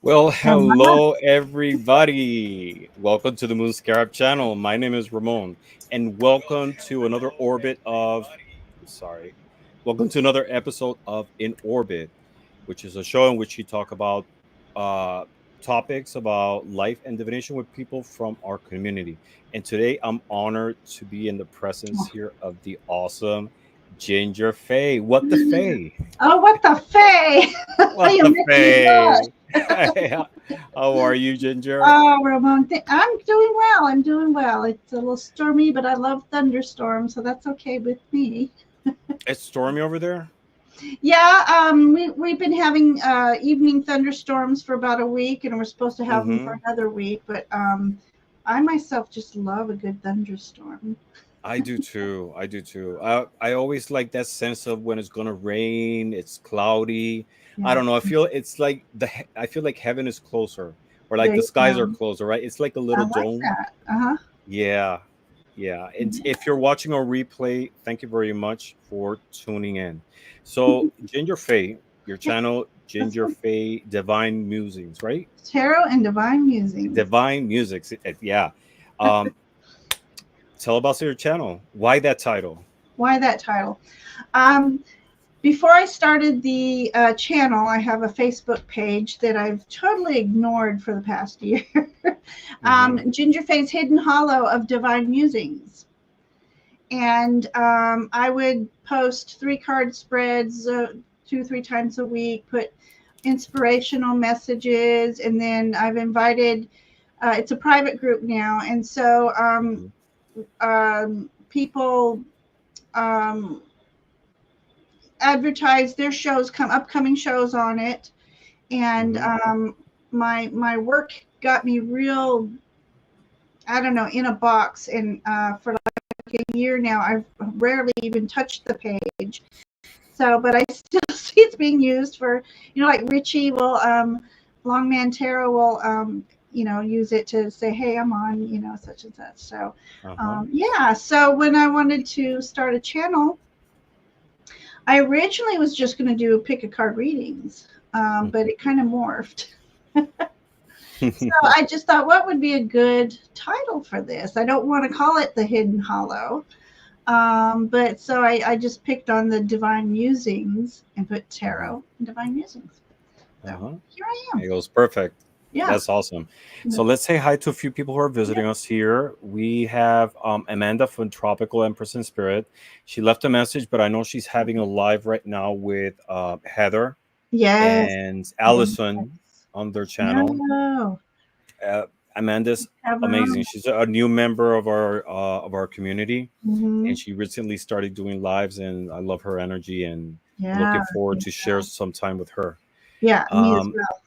Well, Uh-huh. hello everybody. Welcome to the Moon Scarab channel. My name is Ramon, and welcome to another orbit of sorry. Welcome to another episode of In Orbit, which is a show in which we talk about uh topics about life and divination with people from our community. And today I'm honored to be in the presence here of the awesome Ginger Fae. What the Fae? Oh, what the Fae! What You the make me Fae? blush. How are you, Ginger? Oh, Ramon, I'm doing well. I'm doing well. It's a little stormy, but I love thunderstorms, so that's okay with me. It's stormy over there. Yeah, we've been having evening thunderstorms for about a week, and we're supposed to have them for Mm-hmm. another week. But I myself just love a good thunderstorm. I do too. I do too. I always like that sense of when it's gonna rain. It's cloudy. I Yeah, don't know. I feel like heaven is closer, or like there the you skies are go. closer, right? It's like a I little like dome. that. Uh Yeah, yeah. And huh. if you're watching a replay, thank you very much for tuning in. So, Ginger Fae, your Yeah, channel, that's Ginger right. Fae Divine Musings, right? Tarot and divine musings. Divine Music. Yeah. Um, tell about your channel. Why that title? Why that title? Um, Before I started the channel, I have a Facebook page that I've totally ignored for the past year. Mm-hmm. Ginger Fae's Hidden Hollow of Divine Musings. And I would post 3 card spreads 2, 3 times a week, put inspirational messages, and then I've invited, it's a private group now. And so Mm-hmm. people um, advertise their shows, come upcoming shows on it, and Mm-hmm. my work got me real, I don't know, in a box, and for like a year now I've rarely even touched the page. So but I still see it's being used for, like Richie will, Longman Tarot will, use it to say, hey, I'm on, such and such. So Uh-huh. yeah, so when I wanted to start a channel, I originally was just going to do pick a card readings, but it kind of morphed. So I just thought, what would be a good title for this? I don't want to call it the Hidden Hollow, but so I just picked on the Divine Musings and put Uh-huh. Tarot and Divine Musings. So Uh-huh. here I am. It goes perfect. Yeah. That's awesome. Yeah. So let's say hi to a few people who are visiting us here. We have Amanda from Tropical Empress in Spirit. She left a message, but I know she's having a live right now with Heather Yes. and Yes. Allison on their channel. No. Uh, Amanda's Have her amazing. on. She's a new member of our community, Mm-hmm. and she recently started doing lives, and I love her energy, and I'm Yeah. looking forward Yeah. to share some time with her. Yeah. Me as Um, well.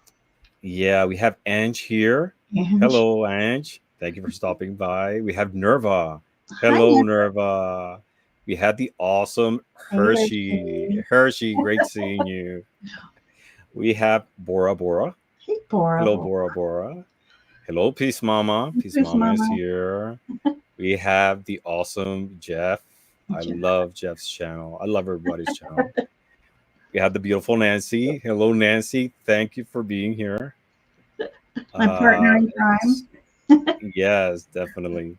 yeah, we have Ange here. And Hello, Ange. Thank you for stopping by. We have Nerva. hi, Hello, Nana. Nerva. We have the awesome Hey, Hershey. Hershey. Hershey, great seeing you. We have Bora Bora. Hey, Bora Hello, Bora. Bora Bora. Hello, Peace Mama. Peace Who's Mama is Mama? here. We have the awesome Jeff. I Jeff. love Jeff's channel. I love everybody's channel. We have the beautiful Nancy. Hello, Nancy. Thank you for being here. My partner Uh, in crime. yes, definitely.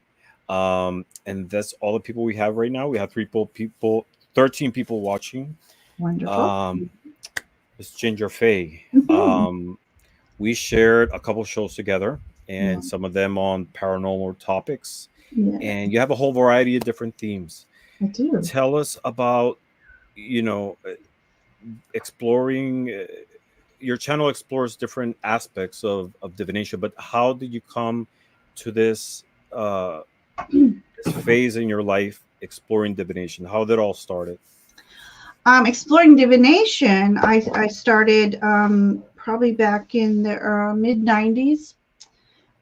And that's all the people we have right now. We have 13 people watching. Wonderful. Um, it's Ginger Fae. Mm-hmm. We shared a couple shows together, Yeah. and some of them on paranormal topics. Yeah, And you have a whole variety of different themes. I do. Tell us about, you know, exploring. Your channel explores different aspects of divination, but how did you come to uh, this phase in your life exploring divination? How did it all started? Exploring divination, I started probably back in the mid 90s.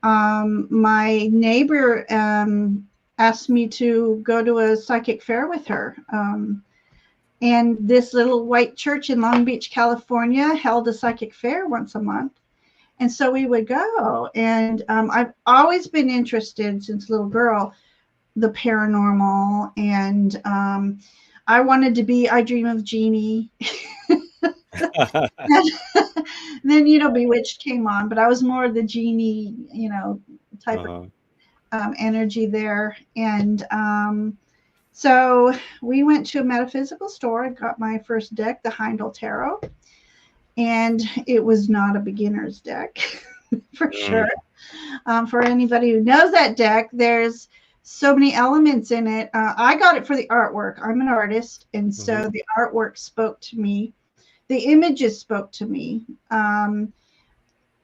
My neighbor asked me to go to a psychic fair with her. And this little white church in Long Beach, California held a psychic fair once a month. And so we would go. And I've always been interested since a little girl, the paranormal. And I wanted to be I Dream of Jeannie. Then, Bewitched came on, but I was more the genie, type of energy there. And so we went to a metaphysical store. I got my first deck, the Heindel Tarot, and it was not a beginner's deck for sure. For anybody who knows that deck, there's so many elements in it. I got it for the artwork. I'm an artist, and so the artwork spoke to me. The images spoke to me.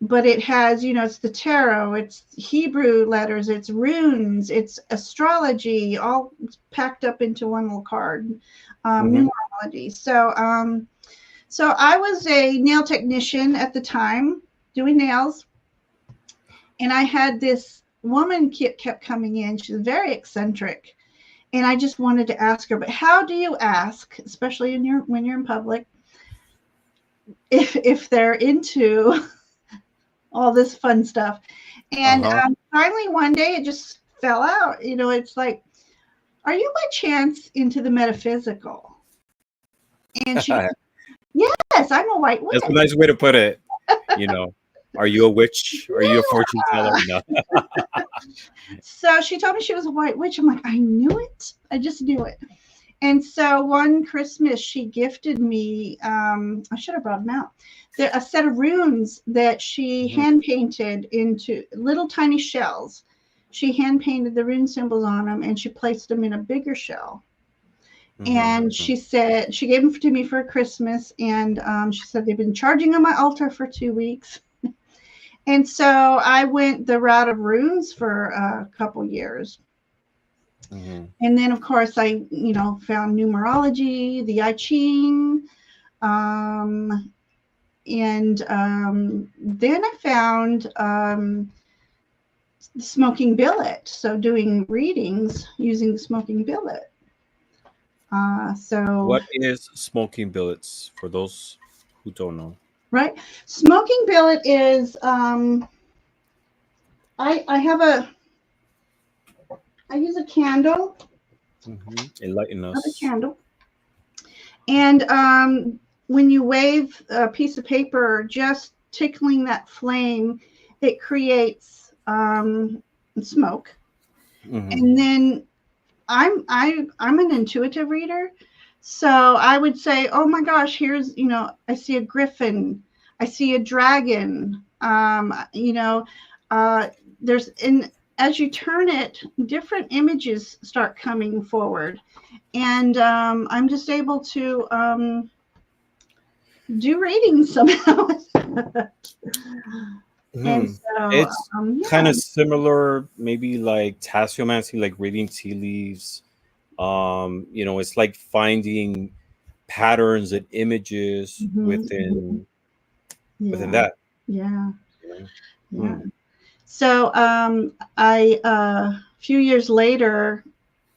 But it has, it's the tarot, it's Hebrew letters, it's runes, it's astrology, all packed up into one little card. Numerology. So I was a nail technician at the time, doing nails, and I had this woman kept coming in. She was very eccentric, and I just wanted to ask her, but how do you ask, especially when you're in public, if they're into all this fun stuff? And finally one day it just fell out. It's like, are you by chance into the metaphysical? And she goes, yes, I'm a white witch. That's a nice way to put it. Are you a witch? Are you a fortune teller? No. So she told me she was a white witch. I'm like, I knew it. I just knew it. And so one Christmas she gifted me, I should have brought them out, a set of runes that she hand painted into little tiny shells. She hand painted the rune symbols on them, and she placed them in a bigger shell. And she said, she gave them to me for Christmas, and she said they've been charging on my altar for 2 weeks. And so I went the route of runes for a couple years. And then, of course, I, found numerology, the I Ching, and then I found the smoking billet. So doing readings using the smoking billet. So what is smoking billets for those who don't know? Right, smoking billet is I use a candle. Enlighten us. A candle. And when you wave a piece of paper, just tickling that flame, it creates smoke. And then I'm an intuitive reader, so I would say, oh my gosh, here's, I see a griffin, I see a dragon, there's, and as you turn it, different images start coming forward, and I'm just able to do readings somehow. And so, it's kind of similar, maybe like tasseomancy, like reading tea leaves. It's like finding patterns and images within that. Yeah. So a few years later,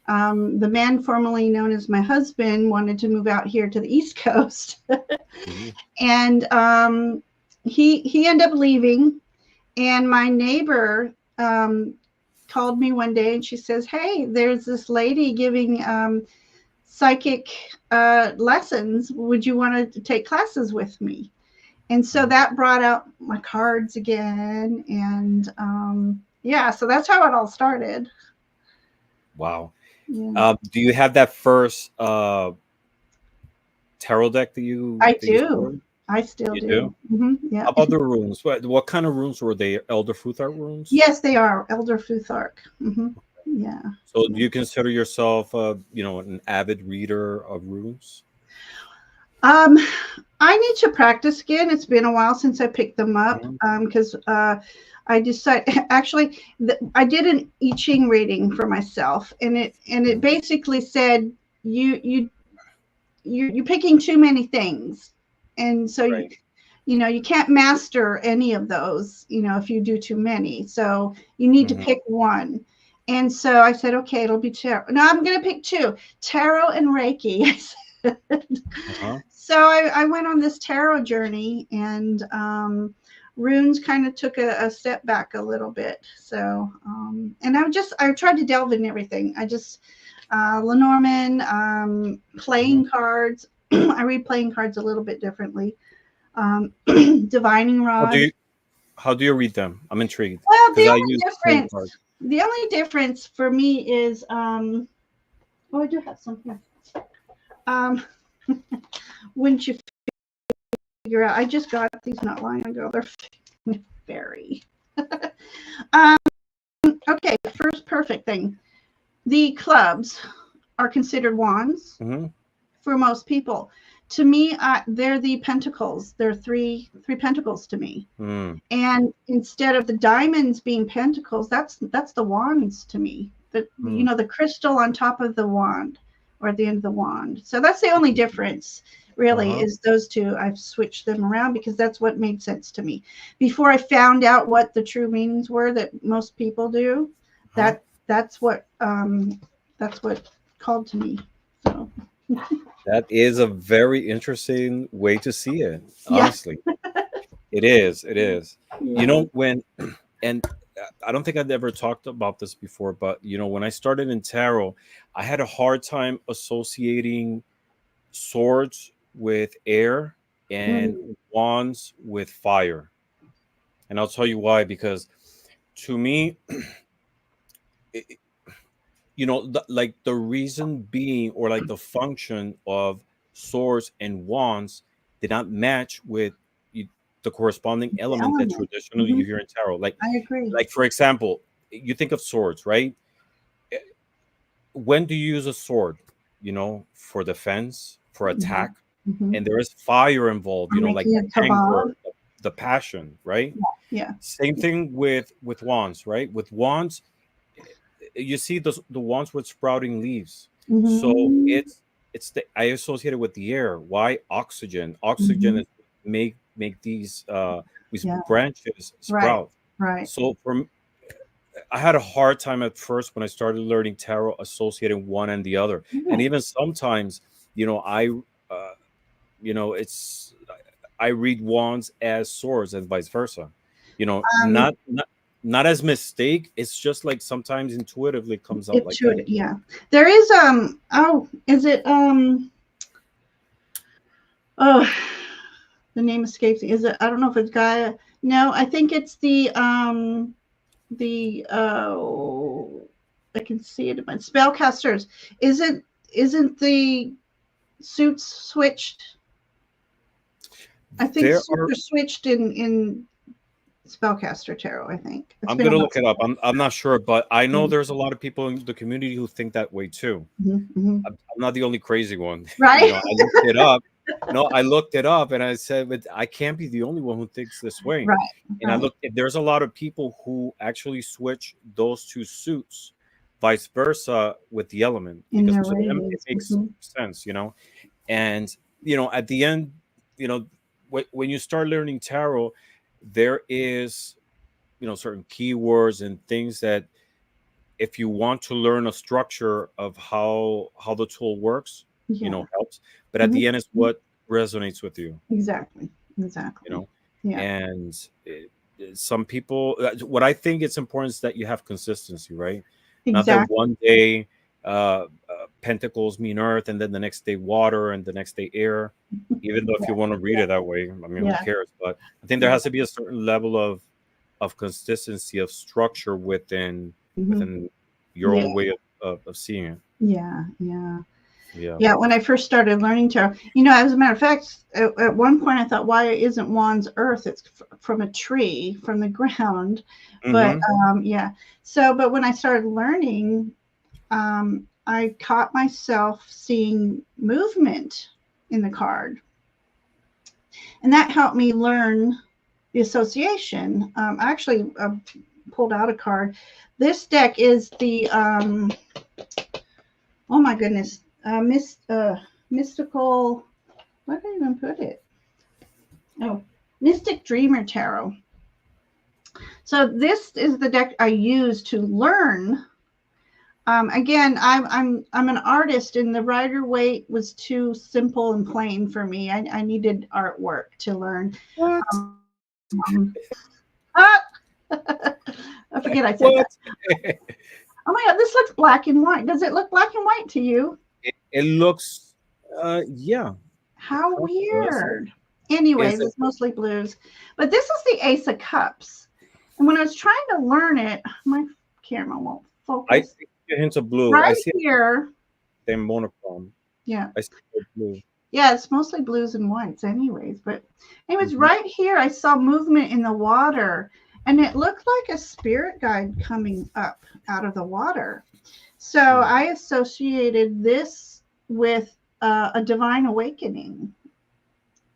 the man formerly known as my husband wanted to move out here to the East Coast. And he ended up leaving. And my neighbor called me one day, and she says, hey, there's this lady giving psychic lessons. Would you want to take classes with me? And so that brought out my cards again. And so that's how it all started. Wow. Yeah. Do you have that first tarot deck that you? I do. I still do. Yeah. How about the runes? What kind of runes were they? Elder Futhark runes? Yes, they are Elder Futhark. Yeah. So, do you consider yourself, an avid reader of runes? I need to practice again. It's been a while since I picked them up because I decided. Actually, I did an I Ching reading for myself, and it basically said you're picking too many things. And so, you can't master any of those, if you do too many. So you need to pick one. And so I said, okay, it'll be tarot. No, I'm going to pick two, tarot and Reiki. So I went on this tarot journey, and runes kind of took a step back a little bit. So, and I tried to delve in everything. I just, Lenormand, playing cards. I read playing cards a little bit differently. Divining How do rod. you how do you read them? I'm intrigued Well, because I use playing cards. the only difference for me is oh, I do have something. Um, wouldn't you figure out? I just got these not long ago. They're very um, okay. First, perfect thing. The clubs are considered wands Mm-hmm. for most people. To me, they're the pentacles. They're three pentacles to me. Mm. And instead of the diamonds being pentacles, that's the wands to me. The Mm. the crystal on top of the wand or at the end of the wand. So that's the only difference really Uh-huh. is those two. I've switched them around because that's what made sense to me. Before I found out what the true meanings were that most people do, Uh-huh. that's what called to me. So That is a very interesting way to see it, yeah. honestly. It is. It is. You Yeah. know, when, and I don't think I've ever talked about this before, but, when I started in tarot, I had a hard time associating swords with air and Mm, wands with fire. And I'll tell you why, because to me, it, like the reason being, or like the function of swords and wands did not match with you, the corresponding the element that element. traditionally Hmm. you hear in tarot. I agree. Like for example, you think of swords, right? Eh, when do you use a sword? For defense, for Hmm. attack, Hmm. and there is fire involved. I'm Like making the a cabal. anger, the passion, right? Yeah. Same thing with wands, right? With wands, you see the ones with sprouting leaves. So Hmm. I associate it with the air. Why? Oxygen Hmm. is make these Yeah. branches Right. sprout. Right. So I had a hard time at first when I started learning tarot associating one and the other. And Right. even sometimes, I it's I read wands as swords and vice versa. Um, Not as mistake. It's just like sometimes intuitively comes out it like that. should. Yeah. There is oh, is it oh, the name escapes me. Is it? I don't know if it's Gaia. No, I think it's the I can see it in my spellcasters. Isn't the suits switched? I think There suits are. are switched in spellcaster tarot. I think it's I'm been a gonna while look it since up. I'm not sure, but I know I. there's a lot of people in the community who think that way too. Mm-hmm. I'm not the only crazy one. Right. I looked it up. No, I looked it up and I said, but I can't be the only one who thinks this way. Right. And I Right. looked. There's a lot of people who actually switch those two suits, vice versa, with the element In because their to them it ratings. makes Mm-hmm. sense. And at the end, you know, when you start learning tarot, there is certain keywords and things that if you want to learn a structure of how the tool works, Yeah. helps. But at Mm-hmm. the end, is what resonates with you. Exactly. You Exactly. know, Yeah. and some people, what I think it's important is that you have consistency, right? Not that Exactly. one day pentacles mean earth, and then the next day water, and the next day air. Even though if you want to read it that way, I mean, who Yeah. cares? But I think there Yeah. has to be a certain level of consistency of structure Mm-hmm. within your Yeah. own way of seeing it. Yeah. Yeah. Yeah. Yeah, when I first started learning tarot, as a matter of fact, at one point I thought, why isn't wands earth? It's from a tree, from the ground. But Mm-hmm. yeah, so, but when I started learning, I caught myself seeing movement in the card. And that helped me learn the association. I actually pulled out a card. This deck is the, oh my goodness, mystical. Where did I even put it? Oh, Mystic Dreamer Tarot. So this is the deck I use to learn. Again, I'm an artist, and the Rider Waite was too simple and plain for me. I needed artwork to learn. What? Ah, I forget I said that. What? Oh my God, this looks black and white. Does it look black and white to you? It looks, yeah, it How kind of does. weird. Is Anyways, it? it's mostly blues. But this is the Ace of Cups. And when I was trying to learn it, my camera won't I focus. see a hint of blue. I Right see here. the same monochrome. Yeah. I see the blue. Yeah, it's mostly blues and whites, anyways. But, anyways, Hmm. right here, I saw movement in the water, and it looked like a spirit guide coming up out of the water. So I associated this with a divine awakening.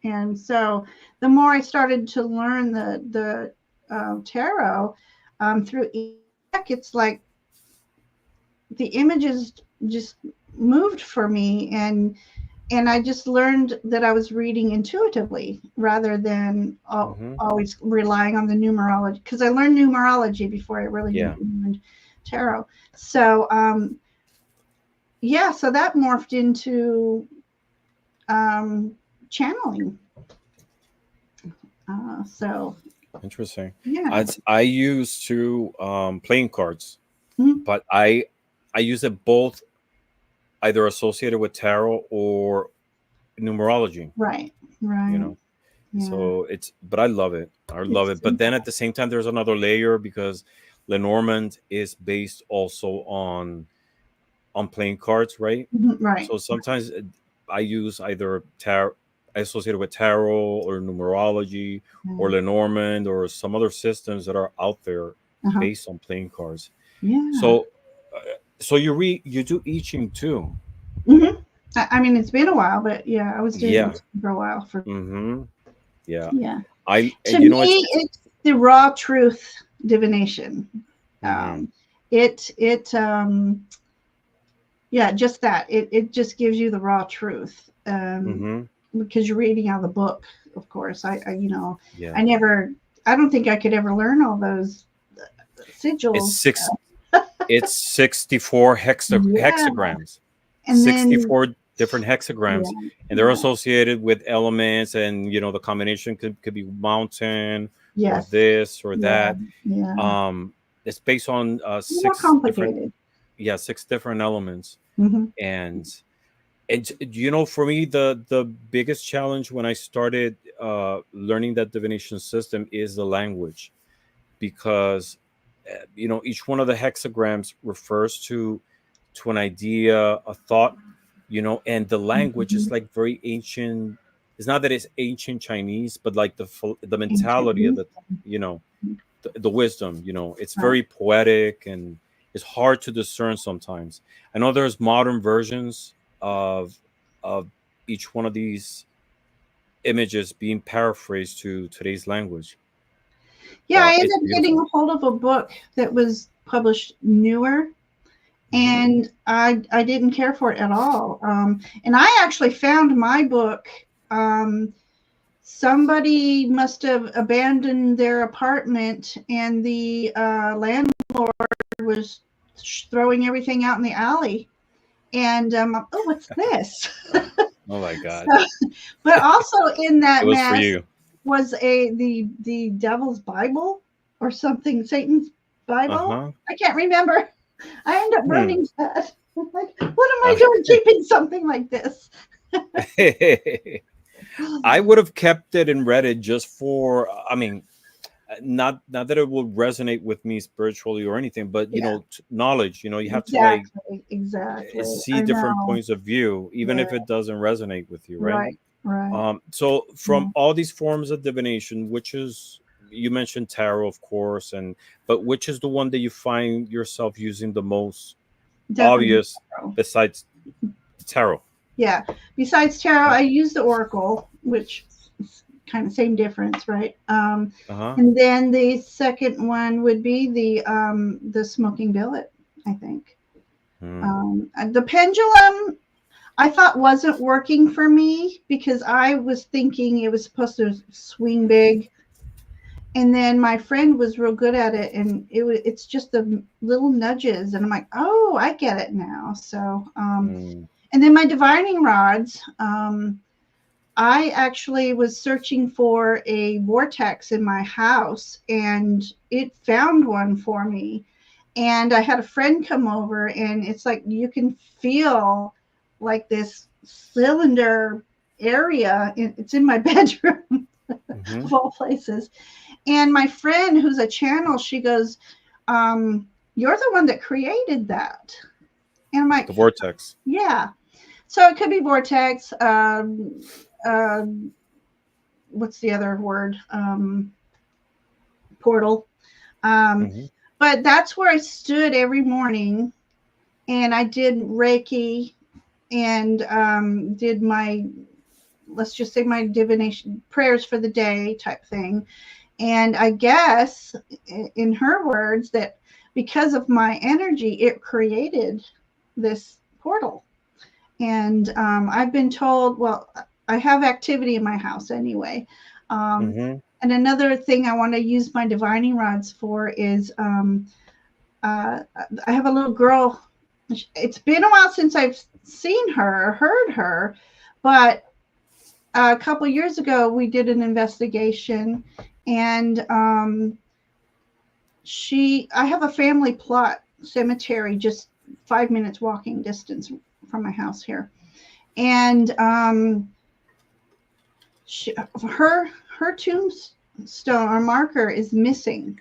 And so the more I started to learn the tarot through each deck, it's like the images just moved for me, and I just learned that I was reading intuitively rather than Hmm. always relying on the numerology, because I learned numerology before I really Yeah. learned tarot. So yeah, so that morphed into um, channeling. So Interesting. yeah. I used to playing cards, Mhm. but I use it both either associated with tarot or numerology. Right, You right, know, yeah. so it's but I love it. I love It's it. But then at the same time, there's another layer because Lenormand is based also on playing cards, right? right, So sometimes I use either tarot associated with tarot or numerology or right. Lenormand or some other systems that are out there Uh-huh. based on playing cards. Yeah. So, so you do I Ching too? hmm I mean, it's been a while, but yeah, I was doing Yeah. it for a while. For Mm-hmm. Yeah. yeah, I to you know me, it's the raw truth divination. mm-hmm. Um, it yeah, just that. It just gives you the raw truth. Mm-hmm. Because you're reading out of the book, of course. Yeah. I never, I don't think I could ever learn all those It's sigils. six. It's 64 Yeah, hexagrams. and then 64 different yeah, hexagrams, and they're yeah, associated with elements, and the combination could be mountain or yes, this or yeah, that. yeah. um it's based on More six different, complicated. yeah, six different elements. Hmm and for me, the biggest challenge when I started learning that divination system is the language, because each one of the hexagrams refers to an idea, a thought, and the language is hmm like very ancient. It's not that it's ancient Chinese, but like the Ancient mentality of wisdom. the, you know the wisdom. It's Right. very poetic, and it's hard to discern sometimes. I know there's modern versions of each one of these images being paraphrased to today's language, Yeah, I but ended it's up getting beautiful. a hold of a book that was published newer, Hmm. and I didn't care for it at all. And I actually found my book. Um, Somebody must have abandoned their apartment, and the landlord was throwing everything out in the alley. And oh, what's this? Oh my God. So, but also in It that was for mess you. was the devil's Bible or something, Satan's Bible. Uh-huh. I can't remember. I end up Hmm. burning that. I'm like, what am I Uh, doing keeping something like this? I would have kept it and read it just for, I mean, not that it would resonate with me spiritually or anything, but Yeah, knowledge. You have to like exactly. see I different know. points of view, even Yeah, if it doesn't resonate with you, right? right, right. So from Yeah. all these forms of divination, which is, you mentioned tarot, of course, but which is the one that you find yourself using the most Definitely obvious tarot. besides tarot? Yeah. Besides tarot, Uh I use the oracle, which is kind of same difference, right? huh. And then the second one would be the smoking billet, I think. Hmm. And the pendulum I thought wasn't working for me because I was thinking it was supposed to swing big, and then my friend was real good at it, and it's just the little nudges, and I'm like, oh, I get it now. So Hmm. and then my divining rods, I actually was searching for a vortex in my house, and it found one for me. And I had a friend come over, and it's like you can feel like this cylinder area. It's in my bedroom, Mm-hmm. of all places. And my friend, who's a channel, she goes, "You're the one that created that." And I'm The like, vortex. "Yeah." So it could be vortex. What's the other word? Portal. Um, Mm-hmm. but that's where I stood every morning, and I did Reiki and did my, let's just say, my divination prayers for the day type thing. And I guess, in her words, that because of my energy, it created this portal. And I've been told, well, I have activity in my house anyway. Um, Mm-hmm. and another thing I want to use my divining rods for is uh, I have a little girl. It's been a while since I've seen her or heard her, but a couple years ago we did an investigation, and I have a family plot cemetery just 5 minutes walking distance from my house here, and she, her tombstone or marker is missing,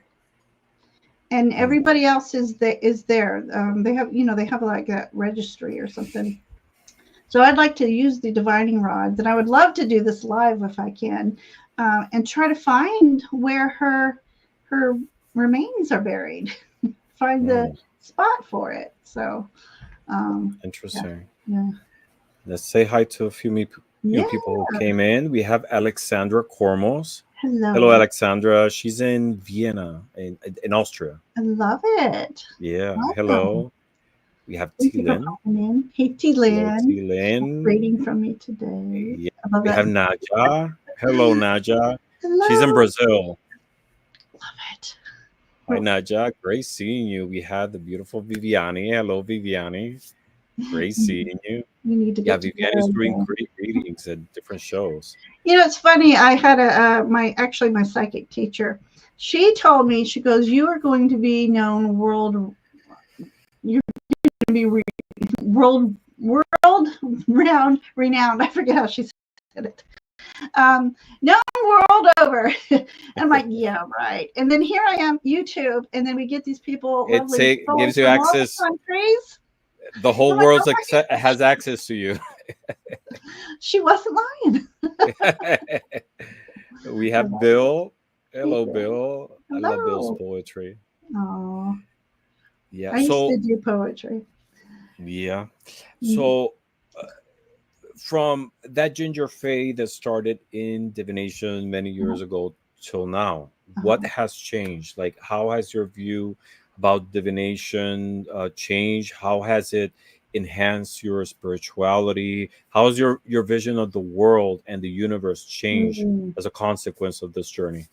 and everybody else is there. They have, they have like a registry or something. So I'd like to use the divining rods, and I would love to do this live if I can, and try to find where her remains are buried. Find the Mm. spot for it. So yeah, Interesting. yeah, Let's say hi to a few new yeah. people who came in. We have Alexandra Kormos. Hello, Hello, Alexandra. She's in Vienna, in Austria. I love it. Yeah. Welcome. Hello. We have Thank you for Tilen. popping in. Hey, T. Hello, Lynn. Tilen. Reading from me today. Yeah. I love We that. have Naja. Hello, Naja. She's in Hello. Brazil. Love it. Hi, Naja. Great seeing you. We have the beautiful Viviani. Hello, Viviani. Great seeing you. We need to Yeah, get together Viviani's doing again. great readings at different shows. It's funny. I had my psychic teacher. She told me, she goes, "You are going to be known world. You're going to be world renowned. I forget how she said it. Known world over." And I'm like, "Yeah, right." And then here I am, YouTube, and then we get these people, lovely souls Gives you from all the access. countries. The whole I'm like, world "Oh my goodness, has access to you. she wasn't lying." We have Bill. Hey, Hello, Bill. Bill. I love Bill's Hello. poetry. Oh, Yeah. I used to do poetry. Yeah. Mm. So, from that Ginger Fae that started in divination many years ago till now, what Uh-huh. has changed? Like, how has your view about divination changed? How has it enhanced your spirituality? How has your vision of the world and the universe changed Mm. as a consequence of this journey?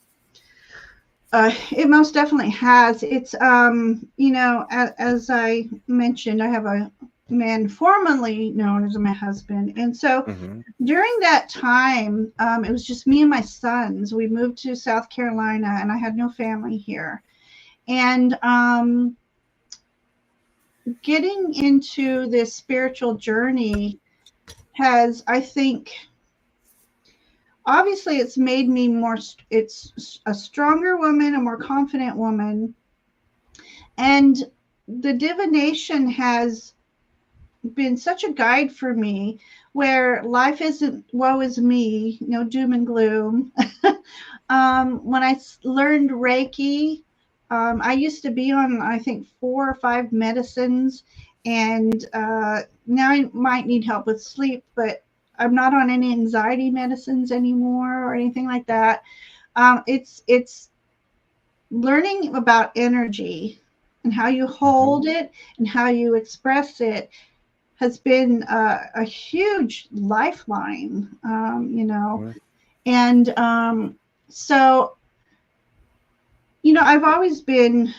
It most definitely has. It's as I mentioned, I have a man formerly known as my husband, and so Hmm. during that time, it was just me and my sons. We moved to South Carolina, and I had no family here. And getting into this spiritual journey has, I think, obviously, it's made me more. It's a stronger woman, a more confident woman, and the divination has been such a guide for me, where life isn't woe is me, no doom and gloom. When I learned Reiki, I used to be on, I think, 4 or 5 medicines, and now I might need help with sleep, but I'm not on any anxiety medicines anymore or anything like that. It's learning about energy and how you Hmm. hold it and how you express it has been a huge lifeline, and so I've always been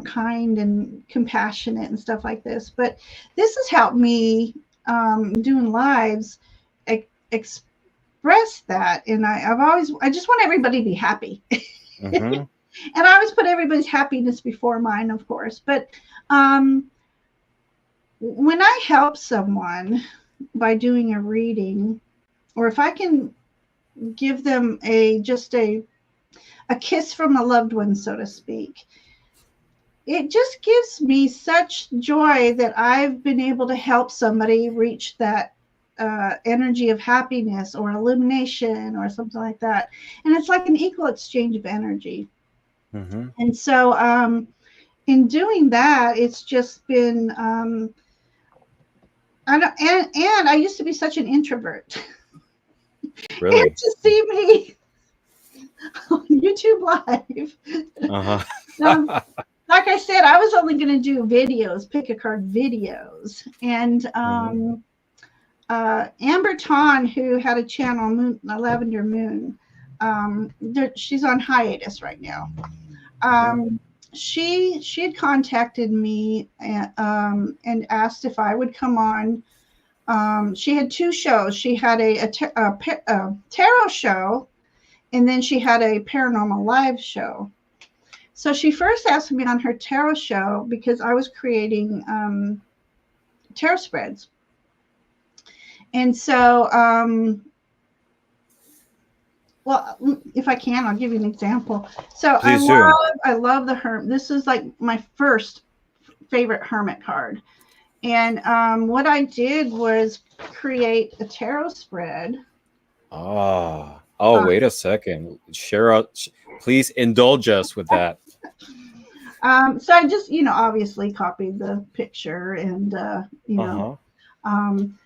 kind and compassionate and stuff like this, but this has helped me doing lives express that, and I just want everybody to be happy. Hmm. And I always put everybody's happiness before mine, of course. But um, when I help someone, by doing a reading, or if I can give them just a kiss from a loved one, so to speak, it just gives me such joy that I've been able to help somebody reach that energy of happiness or illumination or something like that. And it's like an equal exchange of energy. Mm-hmm. And so, in doing that, it's just been, I don't, and I used to be such an introvert. And Really? to see me on YouTube Live, um, Uh-huh. like I said, I was only going to do videos, pick a card videos. And Mm-hmm. Amber Ton, who had a channel, Lavender Moon, she's on hiatus right now. Mm-hmm. She had contacted me and asked if I would come on. She had two shows. She had a tarot show, and then she had a paranormal live show. So she first asked me on her tarot show because I was creating tarot spreads. And so, well, if I can, I'll give you an example. So Please do. I love the hermit. This is like my first favorite hermit card. And what I did was create a tarot spread. Ah. Oh, Uh, wait a second. Share out. Please indulge us with that. so I just, obviously copied the picture and, Uh-huh.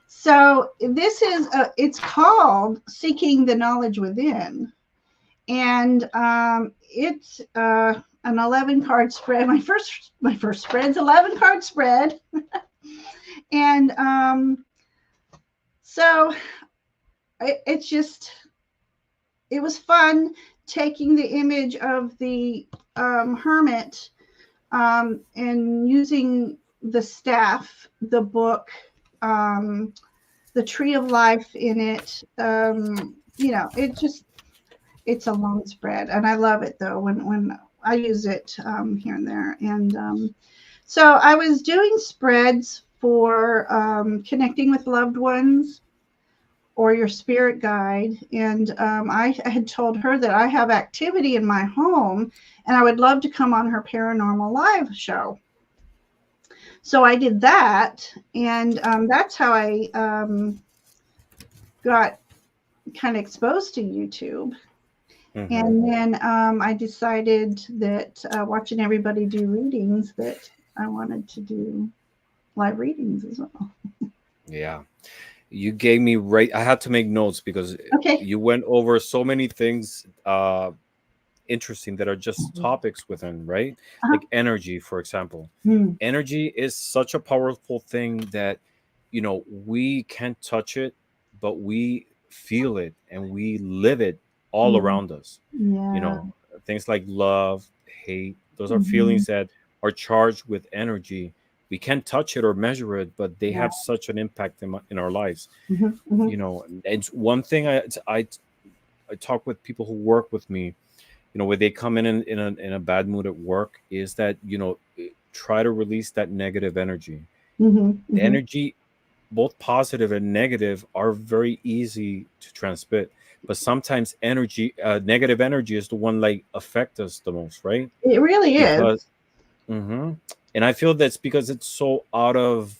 so this is, it's called Seeking the Knowledge Within. And it's an 11 card spread. My first spread's 11 card spread. And so it's just, it was fun taking the image of the hermit and using the staff, the book, the tree of life in it. It's a long spread, and I love it though when I use it here and there. And so I was doing spreads for connecting with loved ones or your spirit guide. And I had told her that I have activity in my home and I would love to come on her paranormal live show. So I did that. And that's how I got kind of exposed to YouTube. Mm-hmm. And then I decided that watching everybody do readings, that I wanted to do live readings as well. Yeah. You gave me right. I had to make notes because Okay. you went over so many things interesting that are just topics within, right? Uh-huh. Like energy, for example. Mm. Energy is such a powerful thing that, we can't touch it, but we feel it and we live it all Mm. around us. You Yeah. know, things like love, hate, those are Mm-hmm. feelings that are charged with energy. We can't touch it or measure it, but they Yeah. have such an impact in our lives. Mm-hmm. Mm-hmm. And one thing I talk with people who work with me, where they come in a bad mood at work, is that try to release that negative energy. Mm-hmm. The Mm-hmm. energy, both positive and negative, are very easy to transmit, but sometimes negative energy is the one like affect us the most, right? It really is. Because hmm and I feel that's because it's so out of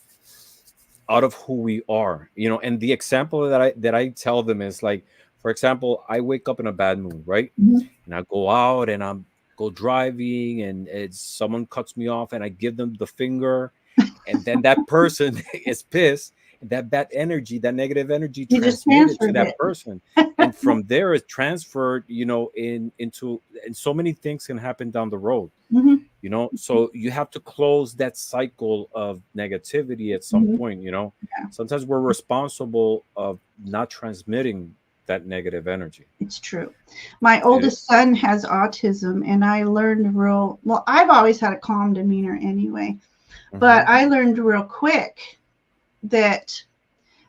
who we are. And the example that I tell them is like, for example, I wake up in a bad mood, right? Mm-hmm. And I go out and I'm go driving, and it's someone cuts me off and I give them the finger, and then that person is pissed, and that bad energy, that negative energy, You just transmitted to transferred that it. person, and from there it's transferred, into, and so many things can happen down the road. Mm-hmm. So you have to close that cycle of negativity at some Mm-hmm. point. Yeah, Sometimes we're responsible of not transmitting that negative energy. it's true. My It oldest is. son has autism, and I learned real well. I've always had a calm demeanor anyway, Hmm. but I learned real quick that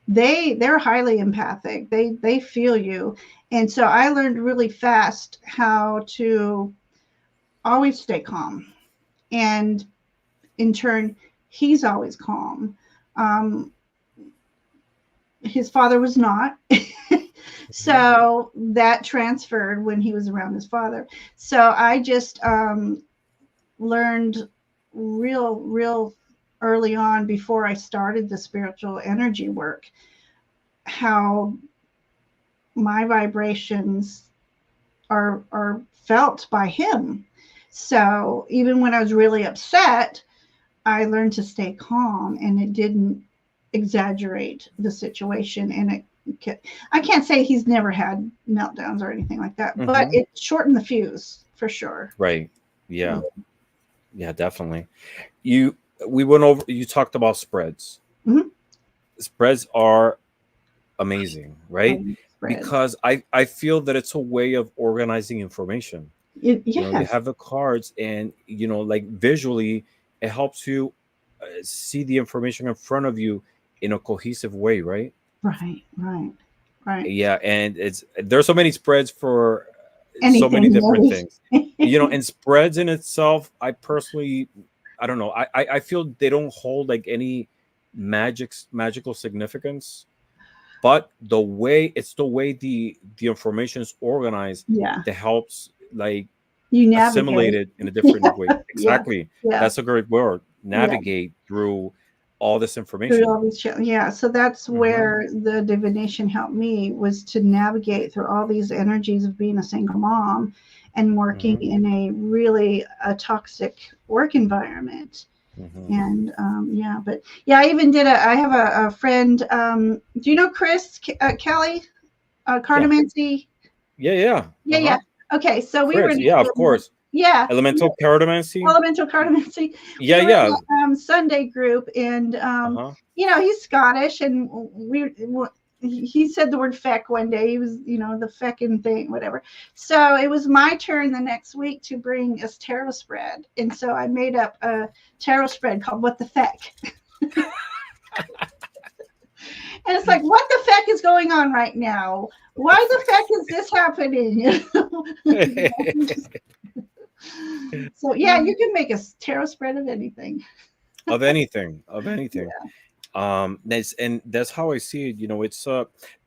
they're highly empathic. They feel you, and so I learned really fast how to always stay calm, and in turn, he's always calm. Um, his father was not. So that transferred when he was around his father. So I just learned real early on, before I started the spiritual energy work, how my vibrations are felt by him. So even when I was really upset, I learned to stay calm, and it didn't exaggerate the situation. And I can't say he's never had meltdowns or anything like that, but it shortened the fuse for sure. Right. Yeah. Yeah, definitely. We went over, you talked about spreads. Mm-hmm. Spreads are amazing, right? Spread. Because I feel that it's a way of organizing information. You Yes. have the cards, and like visually, it helps you see the information in front of you in a cohesive way, right? Right. Yeah, and there's so many spreads for so many Anything different really. things. And spreads in itself, I personally, I don't know, I feel they don't hold like any magical significance, but the way the information is organized Yeah. that helps like You assimilate navigate. it in a different way. Yeah. Exactly. Yeah. That's a great word. Yeah. Navigate through all this Through information. all these yeah, so that's Hmm. where the divination helped me, was to navigate through all these energies of being a single mom and working Hmm. in a really a toxic work environment. Hmm. And yeah, but yeah, I have a friend, do you know Chris Kelly, Yeah. cartomancy? Yeah. Yeah. Yeah. Okay, so we were Chris. in Yeah, of England. course. Yeah, Elemental Cartomancy. elemental cartomancy. Yeah. We were in Yeah. a Sunday group, and Uh-huh. he's Scottish, and he said the word feck one day. He was, the feckin' thing, whatever. So it was my turn the next week to bring a tarot spread, and so I made up a tarot spread called "What the Feck," and it's like, what the feck is going on right now? What the Why the fuck? feck is this happening? So yeah, you can make a tarot spread of anything. Of anything. Of anything. Yeah. That's how I see it. It's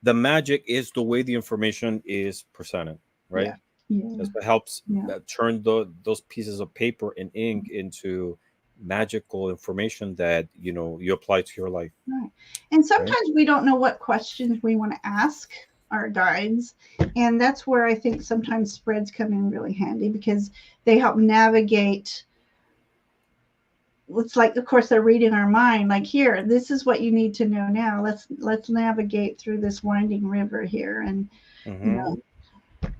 the magic is the way the information is presented, right? Yeah. Yeah. That's what helps Yeah. turn those pieces of paper and ink into magical information that you apply to your life, Right. And right? sometimes we don't know what questions we want to ask our guides. And that's where I think sometimes spreads come in really handy, because they help navigate. It's like, of course, they're reading our mind. Like, here, this is what you need to know now. Let's navigate through this winding river here. And you Mm-hmm. know,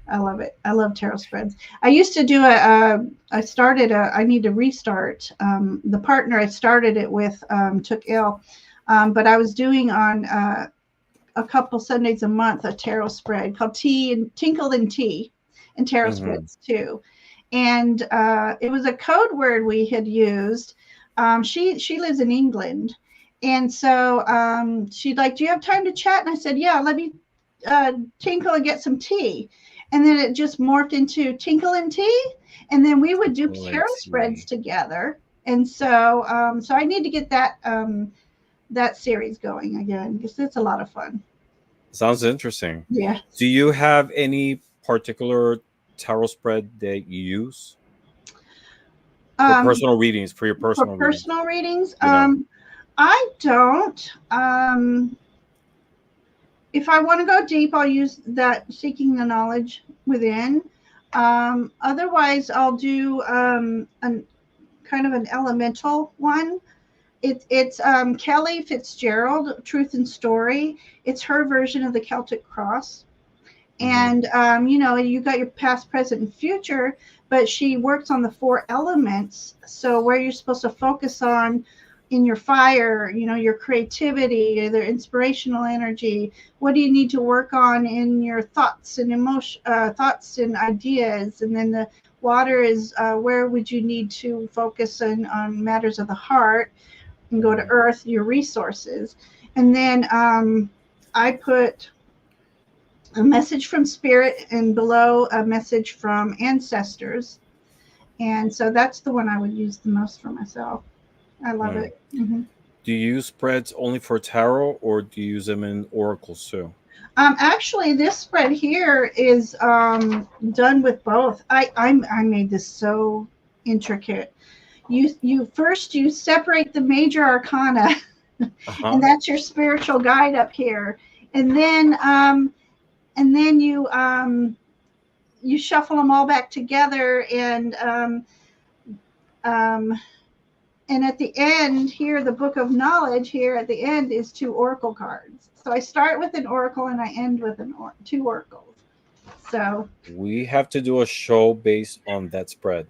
I love it. I love tarot spreads. I used to do I need to restart. The partner I started it with took ill, but I was doing on a couple Sundays a month a tarot spread called Tea and Tinkle and Tea, and tarot Mm-hmm. spreads too. And it was a code word we had used. She lives in England, and so she'd like, "Do you have time to chat?" And I said, "Yeah, let me tinkle and get some tea." And then it just morphed into Tinkle and Tea, and then we would do tarot spreads Plenty. together. And so I need to get that series going again, because it's a lot of fun. Sounds interesting. Yeah. Do you have any particular tarot spread that you use for Um, personal readings, for your for personal readings? personal readings, You know. I don't. If I want to go deep, I'll use that seeking the knowledge within. Otherwise, I'll do an kind of an elemental one. It's Kelly Fitzgerald, Truth and Story. It's her version of the Celtic Cross. Mm-hmm. And you got your past, present, and future, but she works on the four elements. So where you're supposed to focus on in your fire, your creativity, the inspirational energy. What do you need to work on in your thoughts and thoughts and ideas? And then the water is where would you need to focus on matters of the heart, and go to Mm-hmm. earth, your resources. And then I put a message from spirit, and below a message from ancestors. And so that's the one I would use the most for myself. I love Mm. it. Hmm. Do you use spreads only for tarot, or do you use them in oracles too? Actually, this spread here is done with both. I made this so intricate. You first you separate the major arcana, and Uh-huh. that's your spiritual guide up here, and then you shuffle them all back together, um, and at the end here, the book of knowledge here at the end is two oracle cards. So I start with an oracle and I end with two oracles. So We have to do a show based on that spread,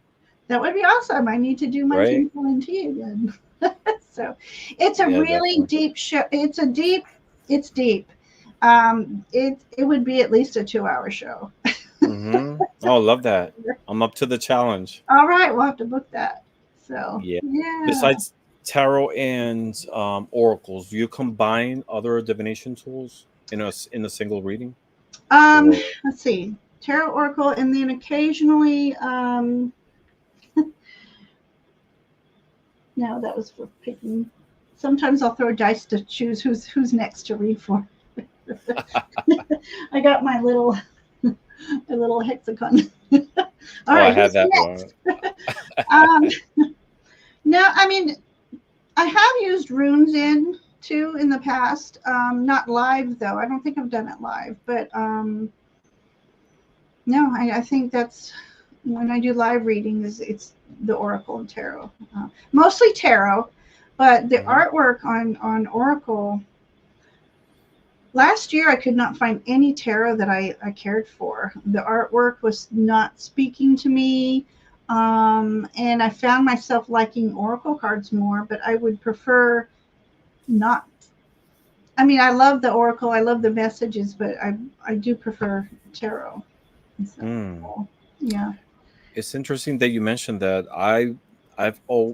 that would be awesome. I need to do my right? tinkle and tea again. So it's a Yeah, really definitely. deep show. It's deep. It would be at least a 2 hour show. Mm-hmm. Oh, love that. I'm up to the challenge. All right, we'll have to book that. So Yeah. yeah. Besides tarot and oracles, do you combine other divination tools in a single reading? Um, Or let's see. Tarot Oracle, and then occasionally, no, that was for picking. Sometimes I'll throw dice to choose who's next to read for. I got my little my little hexagon. All oh, I right, had who's that one. next? Um, no, I mean I have used runes in too in the past. Not live though. I don't think I've done it live, but no, I think that's when I do live readings. It's the Oracle and Tarot, mostly Tarot, but the Mhm. artwork on Oracle. Last year, I could not find any tarot that I cared for. The artwork was not speaking to me, and I found myself liking Oracle cards more. But I would prefer not. I mean, I love the Oracle. I love the messages, but I do prefer tarot. Hmm. So, yeah. It's interesting that you mentioned that.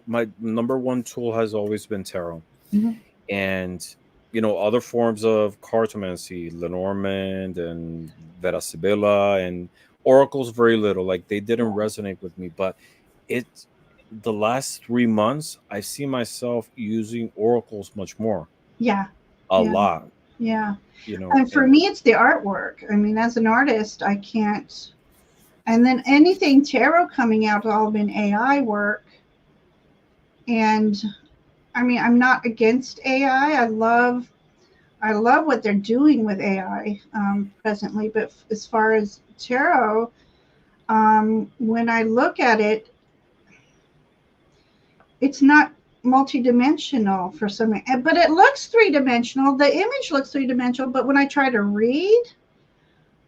My number one tool has always been tarot, Mhm. and other forms of cartomancy, Lenormand and Vera Sibilla and oracles, very little. Like they didn't resonate with me, but it the last 3 months I see myself using oracles much more, Yeah. a Yeah. lot. Yeah. And for And me, it's the artwork. I mean, as an artist, I can't. And then anything tarot coming out, all been AI work. And I mean, I'm not against AI. I love what they're doing with AI presently. But as far as tarot, when I look at it, it's not multidimensional for some. But it looks three dimensional. The image looks three dimensional. But when I try to read,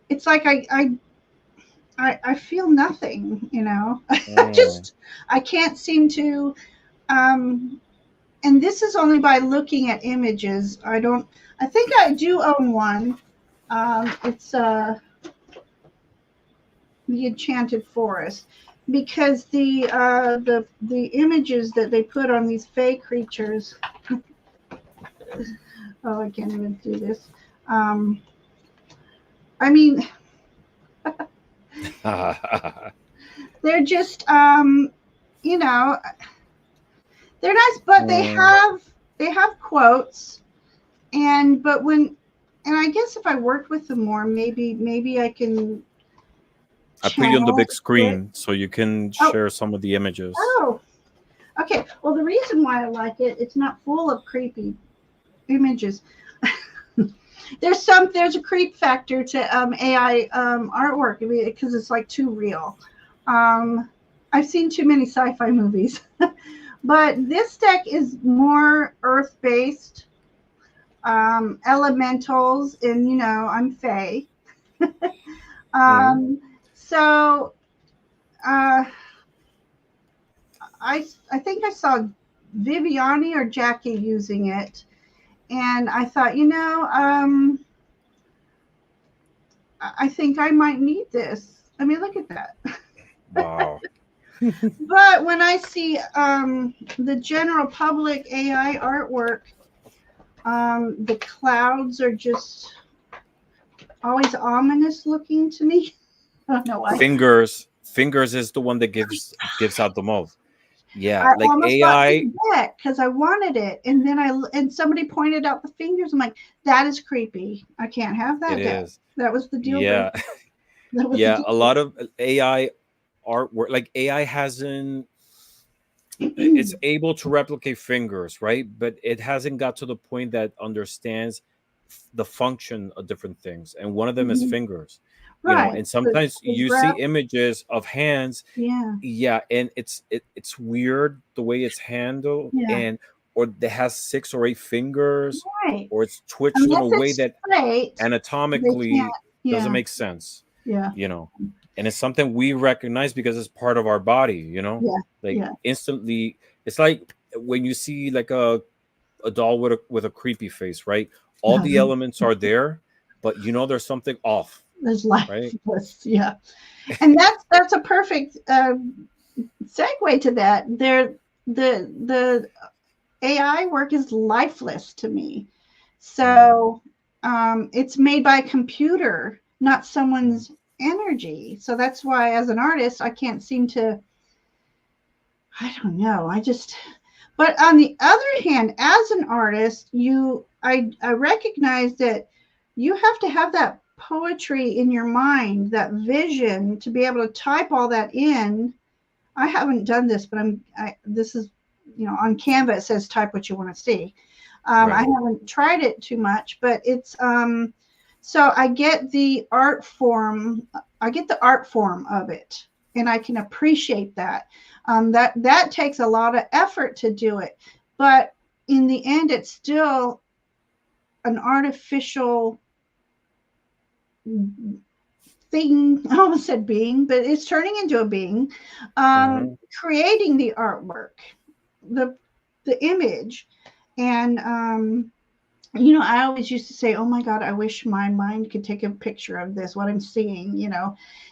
it's like I feel nothing, I mm, just I can't seem to um and this is only by looking at images. I think I do own one. It's the Enchanted Forest, because the images that they put on these fey creatures. Oh, I can't even do this. Um I mean, they're just you know, they're nice, but mm. they have quotes. And but when and I guess if I worked with them more, maybe I can I put you on the channel big it. screen so you can Oh, share some of the images. oh, okay. Well, the reason why I like it, it's not full of creepy images. There's a creep factor to AI artwork because it's like too real. Um, I've seen too many sci-fi movies, but this deck is more earth-based, elementals, and I'm Fae. Mm. Um, so uh, I think I saw Viviani or Jackie using it, and I thought, I think I might need this. I mean, look at that. Wow. But when I see the general public AI artwork, the clouds are just always ominous looking to me. I don't know why. Fingers is the one that gives out the most. Yeah, I like almost bought AI, the deck because I wanted it, and then and somebody pointed out the fingers. I'm like, that is creepy. I can't have it that deck. is. That was the deal breaker. Yeah. That was the Yeah, deal a lot of AI artwork, like AI hasn't, breaker. it's able to replicate fingers, right? But it hasn't got to the point that understands the function of different things. And one of them is Mhm. fingers, Right. and sometimes The you see graph. images of hands. Yeah. Yeah, and it's weird the way it's handled, Yeah. and or it has 6 or 8 fingers, Right. or it's twitched in a Unless way it's that straight, they anatomically can't. doesn't Yeah. make sense, Yeah. you know and it's something we recognize because it's part of our body, Yeah. like Yeah. instantly. It's like when you see like a doll with a creepy face, right? All the elements are there, but there's something off, There's right? lifeless. Yeah. And that's a perfect segue to that. The AI work is lifeless to me. Mm, So it's made by a computer, not mm, someone's energy. So that's why, as an artist, I can't seem to. I don't know. But on the other hand, as an artist, I recognize that you have to have that poetry in your mind, that vision to be able to type all that in. I haven't done this, but this is, on Canva, it says type what you want to see. I right. haven't tried it too much, but so I get the art form. I get the art form of it, and I can appreciate that. That takes a lot of effort to do it, but in the end, it's still an artificial thing. I almost said being, but it's turning into a being, Hmm. creating the artwork, the image, and I always used to say, "Oh my God, I wish my mind could take a picture of this, what I'm seeing,"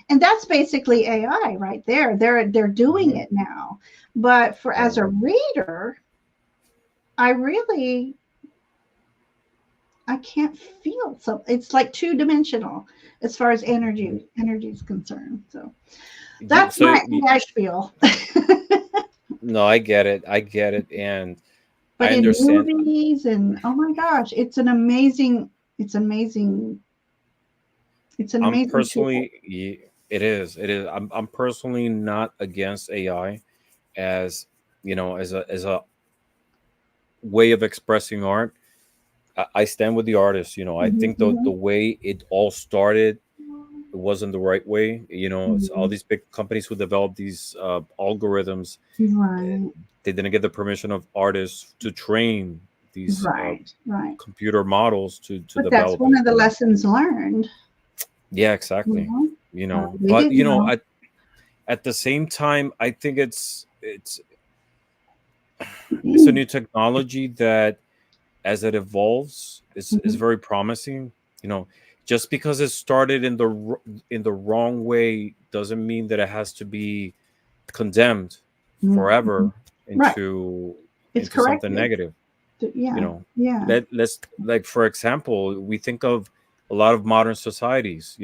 and that's basically AI right there. They're doing Hmm. it now, but as Right. a reader, I really I can't feel something. It's like two-dimensional as far as Mhm. energy is concerned. So You, that's so my you, AI spiel. no, I get it. I get it, and But I in understand. movies, and oh my gosh, it's amazing, it's an I'm amazing tool. personally, it is. It is. I'm personally not against AI as as a way of expressing art. I stand with the artist. I Mhm, think the mhm, way it all started, it wasn't the right way. It's all mhm. these big companies who develop these algorithms. Right, They didn't get the permission of artists to train these right, right. computer models to But that's develop one it. of the lessons learned. Yeah, You exactly. know, they But didn't know. at the same time, I think it's a new technology that, as it evolves, is Mhm, very promising. You know, just because it started in the wrong way doesn't mean that it has to be condemned mhm, mhm. forever Right, into it's something corrected. negative. You Yeah, know, yeah. let's, like, for example, we think of a lot of modern societies.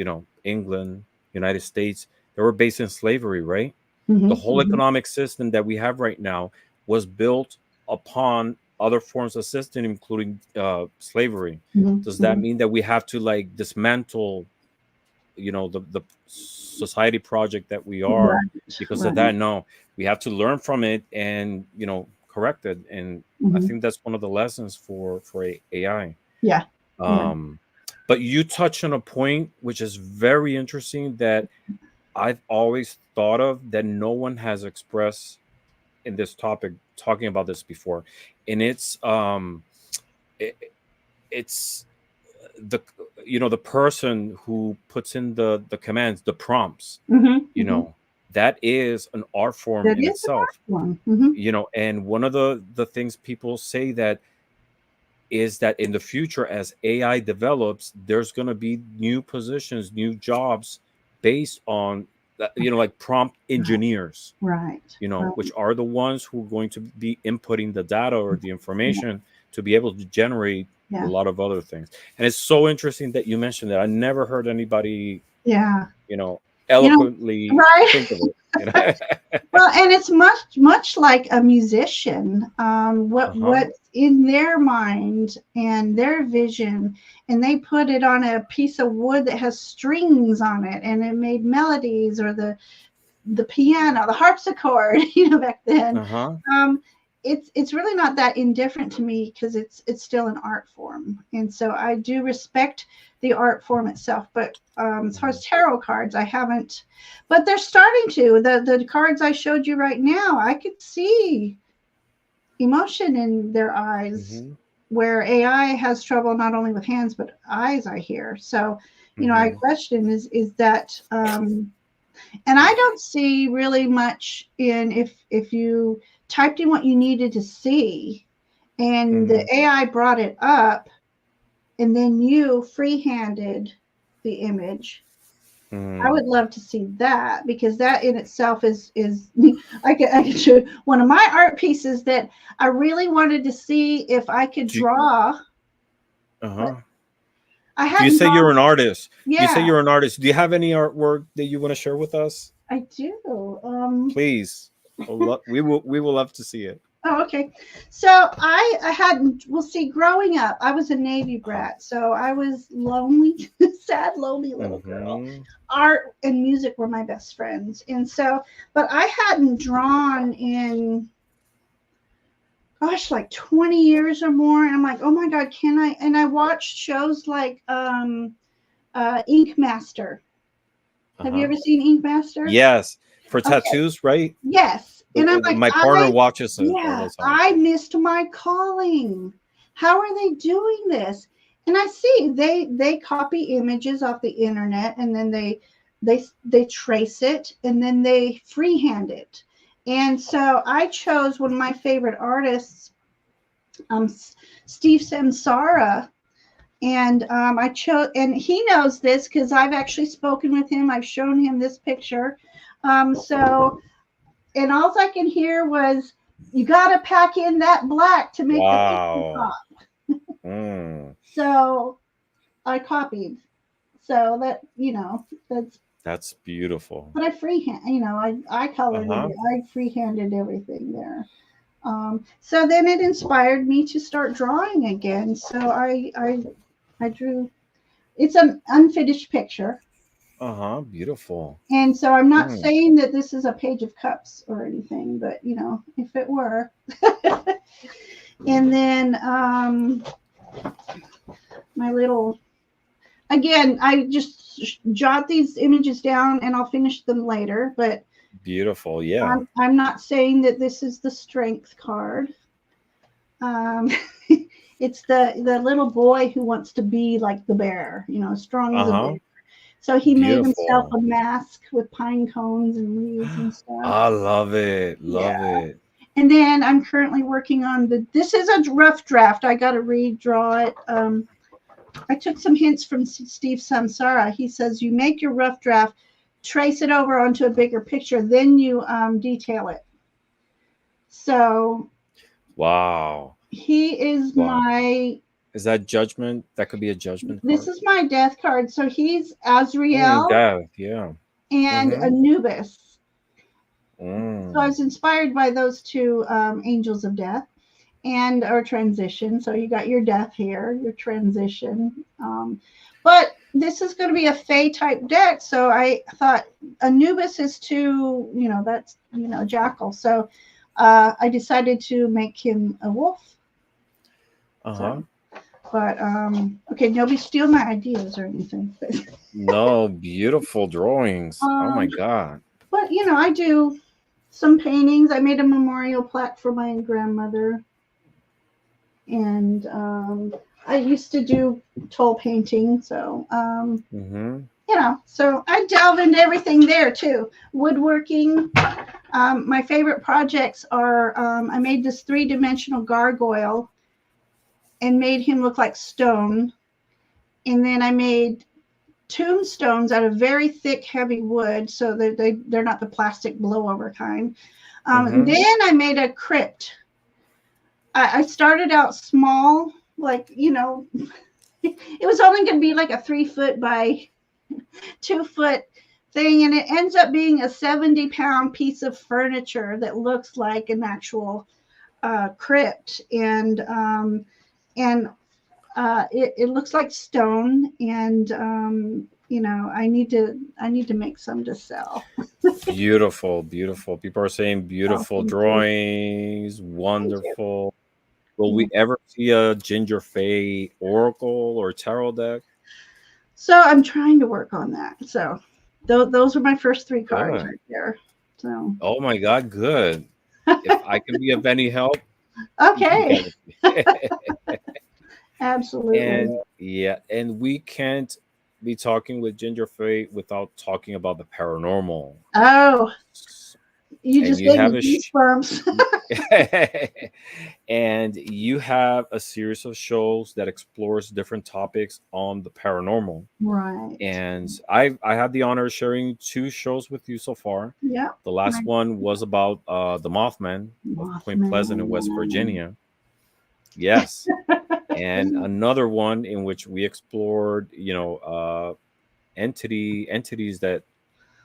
England, United States, they were based in slavery, right? The Mhm, whole mhm. economic system that we have right now was built upon other forms of system, including slavery. Mhm, Does that mhm. mean that we have to, like, dismantle, the society project that we are Right, because of right. that? No, we have to learn from it and correct it. And I Mhm. think that's one of the lessons for AI. Yeah, yeah. um but you touch on a point which is very interesting that I've always thought of, that no one has expressed in this topic, talking about this before. And it, it's the the person who puts in the commands, the prompts. Mhm, you mhm. know that is an art form That in is an art itself. form. Mhm. And one of the things people say that is that in the future, as AI develops, there's going to be new positions, new jobs based on like prompt Right, engineers, right, which right. are the ones who are going to be inputting the data or the Yeah, information to be able to generate a yeah, lot of other things. And it's so interesting that you mentioned that. I never heard anybody, yeah. you know, You know, eloquently right? think of it. You know? Well, and it's much like a musician. Uh-huh. What's in their mind and their vision, and they put it on a piece of wood that has strings on it, and it made melodies, or the piano, the harpsichord, back then. Uh-huh. Um, it's really not that indifferent to me because it's still an art form, and so I do respect the art form itself. But as far Mhm. as tarot cards, I haven't. But they're starting to. The cards I showed you right now, I could see emotion in their eyes, Mhm. where AI has trouble not only with hands but eyes. I hear so. I Mhm. question is that and I don't see really much in if you typed in what you needed to see and the Mhm. AI brought it up and then you free-handed the image. I Mhm. would love to see that because that in itself is I can show one of my art pieces that I really wanted to see if I could Do you, draw. But uh-huh. I Do you hadn't say you're drawn. an artist? You say Yeah, you're an artist. Do you have any artwork that you want to share with us? I do. Please. We will love to see it. Oh, okay. So I hadn't, well, see, growing up, I was a Navy Uh-huh. brat. So I was lonely, sad, lonely little girl. Mhm. Art and music were my best friends. And so, but I hadn't drawn in, gosh, like 20 years or more. And I'm like, oh my God, can I? And I watched shows like Ink Master. Have you Uh-huh. ever seen Ink Master? Yes, for Okay. tattoos, right? Yes. And I'm like, My partner watches it all yeah, the time. I missed my calling. How are they doing this? And I see they copy images off the internet and then they trace it and then they freehand it. And so I chose one of my favorite artists, um, Steve Samsara, and I chose, and he knows this because I've actually spoken with him. I've shown him this picture. So and all I can hear was, "You got to pack in that black to make the picture Wow. pop." Mm, So I copied. So that's. that's beautiful. But I freehand, I colored it. Uh-huh. I freehanded everything there. So then it inspired me to start drawing again. So I drew. It's an unfinished picture, Uh-huh. Beautiful. and so I'm not Mm. saying that this is a page of cups or anything, but if it were. And then my little, again, I just jot these images down and I'll finish them later, but Beautiful. Yeah. I'm not saying that this is the strength card. um, it's the little boy who wants to be like the bear, strong as a bear. Uh-huh. So he made himself Beautiful. a mask with pine cones and leaves and stuff. I love it. Yeah. Love it. And then I'm currently working on this is a rough draft. I got to redraw it. I took some hints from Steve Samsara. He says you make your rough draft, trace it over onto a bigger picture, then you detail it. So Wow. he is Wow. my, Is that judgment? That could be a judgment this card. is my death card. So he's Azrael Death. Yeah. and Mm-hmm. Anubis. So I Mm. was inspired by those two angels of death and our transition. So you got your death here, your transition. But this is going to be a Fey type deck. So I thought Anubis is too, that's, Jackal. So I decided to make him a wolf. Uh-huh. So, but okay, nobody steal my ideas or anything. No, beautiful drawings. Oh my um, God. but I do some paintings. I made a memorial plaque for my grandmother, and I used to do toll painting. So Mm-hmm. so I delve into everything there too. Woodworking. My favorite projects are I made this 3-dimensional gargoyle and made him look like stone. And then I made tombstones out of very thick, heavy wood, so that they're not the plastic blowover kind. And Mm-hmm. then I made a crypt. I started out small, like, it was only going to be like a 3 foot by 2 foot thing, and it ends up being a 70-pound piece of furniture that looks like an actual crypt, and it looks like stone, and I need to make some to sell. Beautiful, beautiful. People are saying Oh, beautiful thank you. drawings, Thank you. wonderful. Will Yeah. we ever see a Ginger Fae oracle or tarot deck? So I'm trying to work on that. So those are my first three cards Good. right there. So Oh my God, good. If I can be of any help, you okay, got it. absolutely. And yeah, and we can't be talking with Ginger Fae without talking about the paranormal. Oh, you And just you gave have me a goosebumps. and you have a series of shows that explores different topics on the paranormal. Right. And I had the honor of sharing two shows with you so far. Yeah. The last Right. one was about the Mothman of Point Pleasant in West Mothman. Virginia. Yes. And another one in which we explored, entities that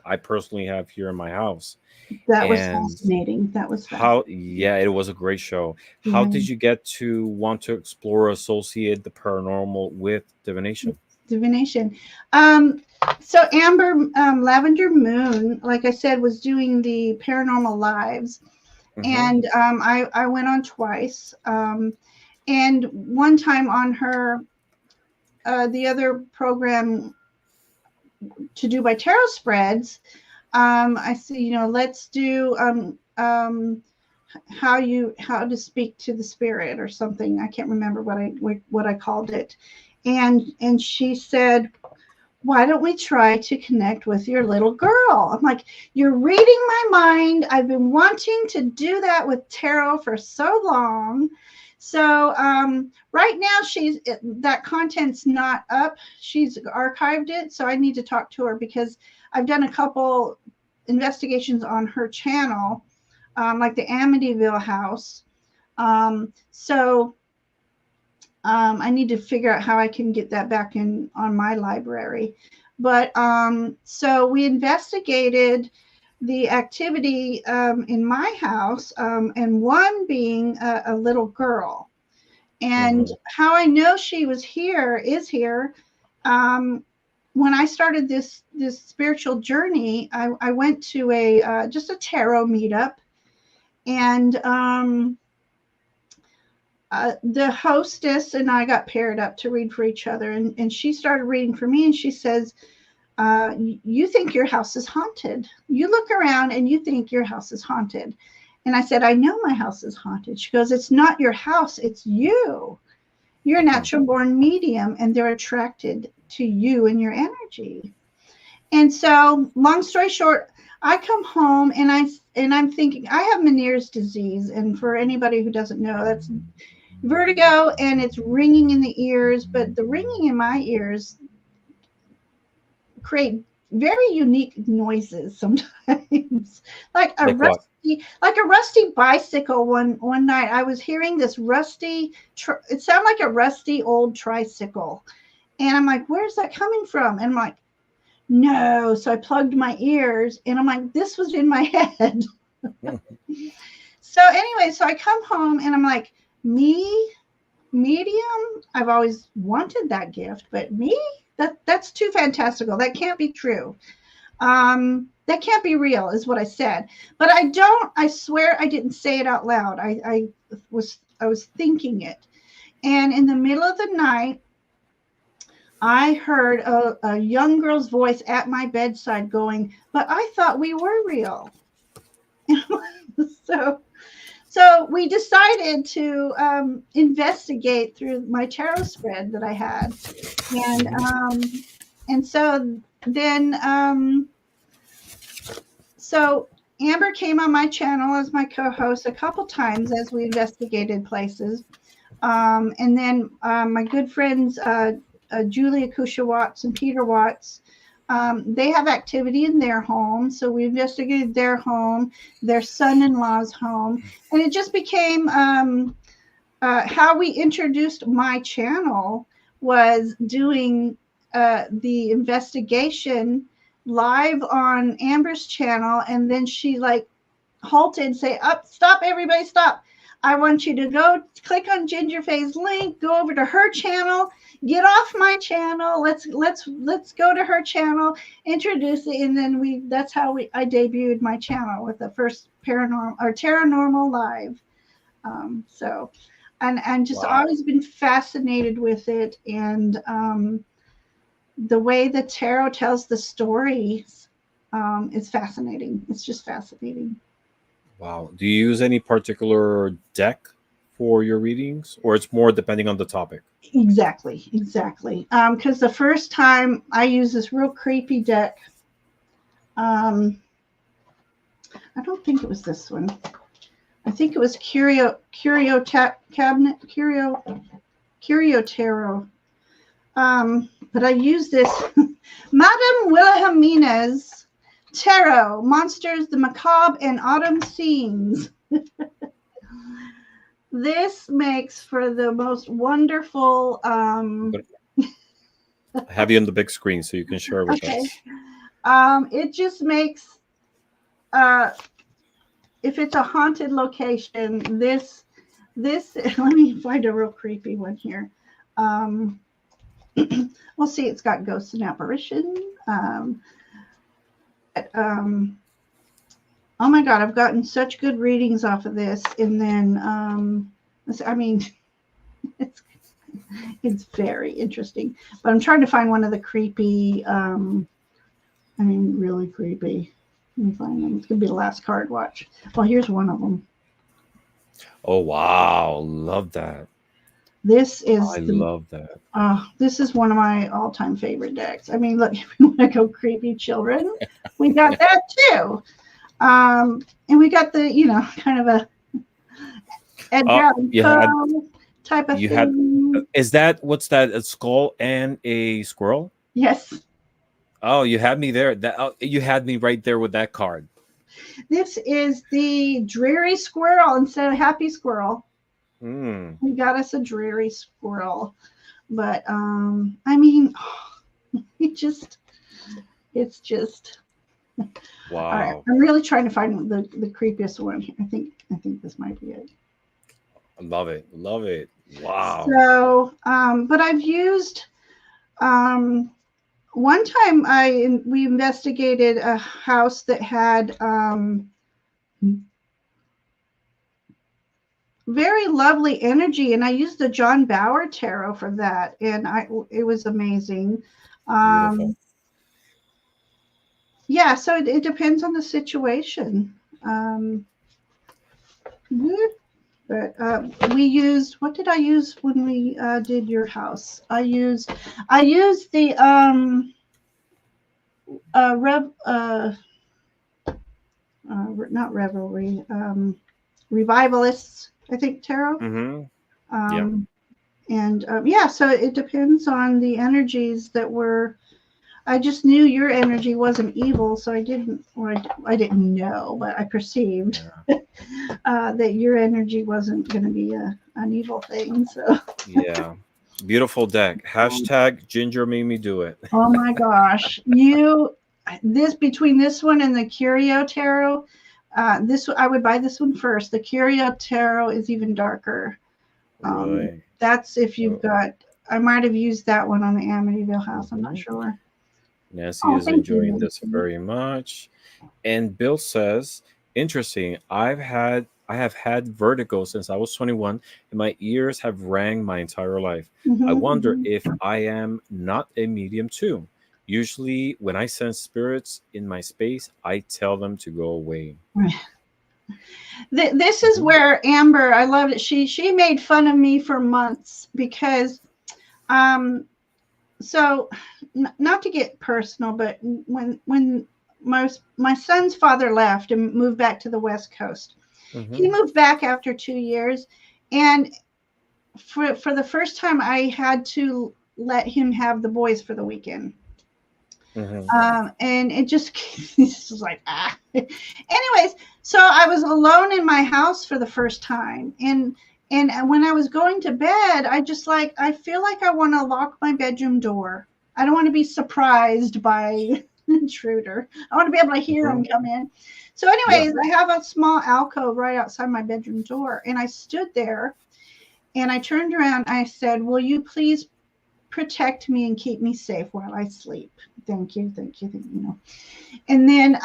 I personally have here in my house. That was And fascinating. That was how, fascinating. yeah, it was a great show. How Yeah. did you get to want to explore, associate the paranormal with divination? Divination. Um, so Amber Lavender Moon, like I said, was doing the paranormal lives, Hmm. and I went on twice. And one time on her the other program to do my tarot spreads, I said, let's do how to speak to the spirit or something. I can't remember what I called it, and she said, why don't we try to connect with your little girl? I'm like, you're reading my mind. I've been wanting to do that with tarot for so long. So right now that content's not up. She's archived it. So I need to talk to her because I've done a couple investigations on her channel, like the Amityville house. So I need to figure out how I can get that back in on my library. But so we investigated the activity in my house, and one being a little girl. And Hmm. how I know she is here. Um, when I started this spiritual journey, I went to a just a tarot meetup, and the hostess and I got paired up to read for each other, and she started reading for me, and she says, you think your house is haunted. You look around and you think your house is haunted. And I said, I know my house is haunted. She goes, it's not your house, it's you. You're a natural born medium, and they're attracted to you and your energy. And so, long story short, I come home and I'm thinking I have Meniere's disease, and for anybody who doesn't know, that's vertigo, and it's ringing in the ears, but the ringing in my ears create very unique noises sometimes. like a Like what? rusty like a rusty bicycle. One night I was hearing this rusty it sounded like a rusty old tricycle, and I'm like, where's that coming from? And I'm like, no. So I plugged my ears, and I'm like, this was in my head. So anyway, so I come home and I'm like, me medium, I've always wanted that gift, but me, that's too fantastical. That can't be true. That can't be real, is what I said. But I swear I didn't say it out loud. I was thinking it. And in the middle of the night, I heard a young girl's voice at my bedside going, but I thought we were real. so So we decided to investigate through my tarot spread that I had, and so then so Amber came on my channel as my co-host a couple times as we investigated places, and then my good friends Julia Kusha Watts and Peter Watts. They have activity in their home, so we investigated their home, their son-in-law's home, and it just became how we introduced my channel was doing the investigation live on Amber's channel, and then she like halted, say, up, stop, everybody, stop. I want you to go click on Ginger Fae's link, go over to her channel, get off my channel. Let's go to her channel, introduce it, and then that's how I debuted my channel with the first Paranormal Live. So and just Wow. always been fascinated with it, and the way the tarot tells the stories is fascinating. It's just fascinating. Wow. Do you use any particular deck for your readings, or it's more depending on the topic? Exactly. Because the first time I used this real creepy deck, I don't think it was this one. I think it was Curio Tarot. But I used this Madame Wilhelmina's Tarot, Monsters, the Macabre, and Autumn Scenes. This makes for the most wonderful. But I have you on the big screen so you can share with Okay. us. It just makes, if it's a haunted location, this, let me find a real creepy one here. We'll see, it's got ghosts and apparition. Oh my God, I've gotten such good readings off of this. And then, I mean, it's very interesting. But I'm trying to find one of the creepy, really creepy. Let me find them. It's going to be the last card. Watch. Well, here's one of them. Oh wow, love that. This is I love that. This is one of my all-time favorite decks. I mean, look, if we want to go creepy children, we got that too. And we got the, kind of a Edgar Allan Poe type of thing. Is that, what's that? A skull and a squirrel? Yes. Oh, you had me there. You had me right there with that card. This is the dreary squirrel instead of happy squirrel. We got us a dreary squirrel, but it's just wow. All right, I'm really trying to find the creepiest one here. I think this might be it. I love it. Wow. So, but I've used one time we investigated a house that had very lovely energy, and I used the John Bauer tarot for that, and it was amazing. Beautiful. Yeah, so it depends on the situation. But we used, what did I use when we did your house? I used the not Revelry, Revivalists, I think, tarot. Yeah. And so it depends on the energies that were. I just knew your energy wasn't evil, so I didn't know, but I perceived that your energy wasn't going to be an evil thing. So yeah, beautiful deck. Hashtag Ginger made me do it. Oh my gosh, between this one and the Curio Tarot, I would buy this one first. The Curio Tarot is even darker. Really? That's if you've got. I might have used that one on the Amityville house. I'm not sure. Nancy is enjoying this very much. And Bill says, interesting. I have had vertigo since I was 21, and my ears have rang my entire life. I wonder if I am not a medium too. Usually, when I sense spirits in my space, I tell them to go away. This is where Amber, I loved it. She made fun of me for months because, so not to get personal, but when my son's father left and moved back to the West Coast, he moved back after 2 years, and for the first time, I had to let him have the boys for the weekend. And it just was like, anyways, so I was alone in my house for the first time. And when I was going to bed, I feel like I want to lock my bedroom door. I don't want to be surprised by intruder. I want to be able to hear them come in. So, Yeah. anyways, I have a small alcove right outside my bedroom door, and I stood there, and I turned around. I said, "Will you please protect me and keep me safe while I sleep? Thank you, thank you, thank you." You know. And then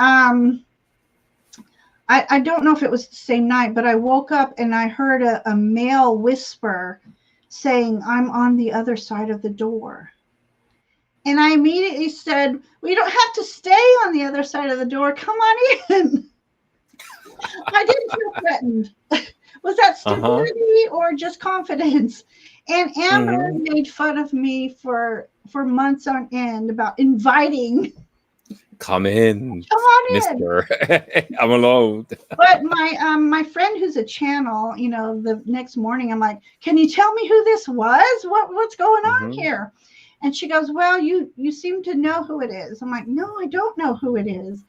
I don't know if it was the same night, but I woke up and I heard a male whisper saying, "I'm on the other side of the door." And I immediately said, "We don't have to stay on the other side of the door. Come on in." I didn't feel threatened. Was that stupidity or just confidence? And Amber made fun of me for months on end about inviting. Come in, Come on mister. I'm alone. But my friend who's a channel, you know, the next morning I'm like, "Can you tell me who this was? What's going on here?" And she goes, "Well, you seem to know who it is." I'm like, "No, I don't know who it is."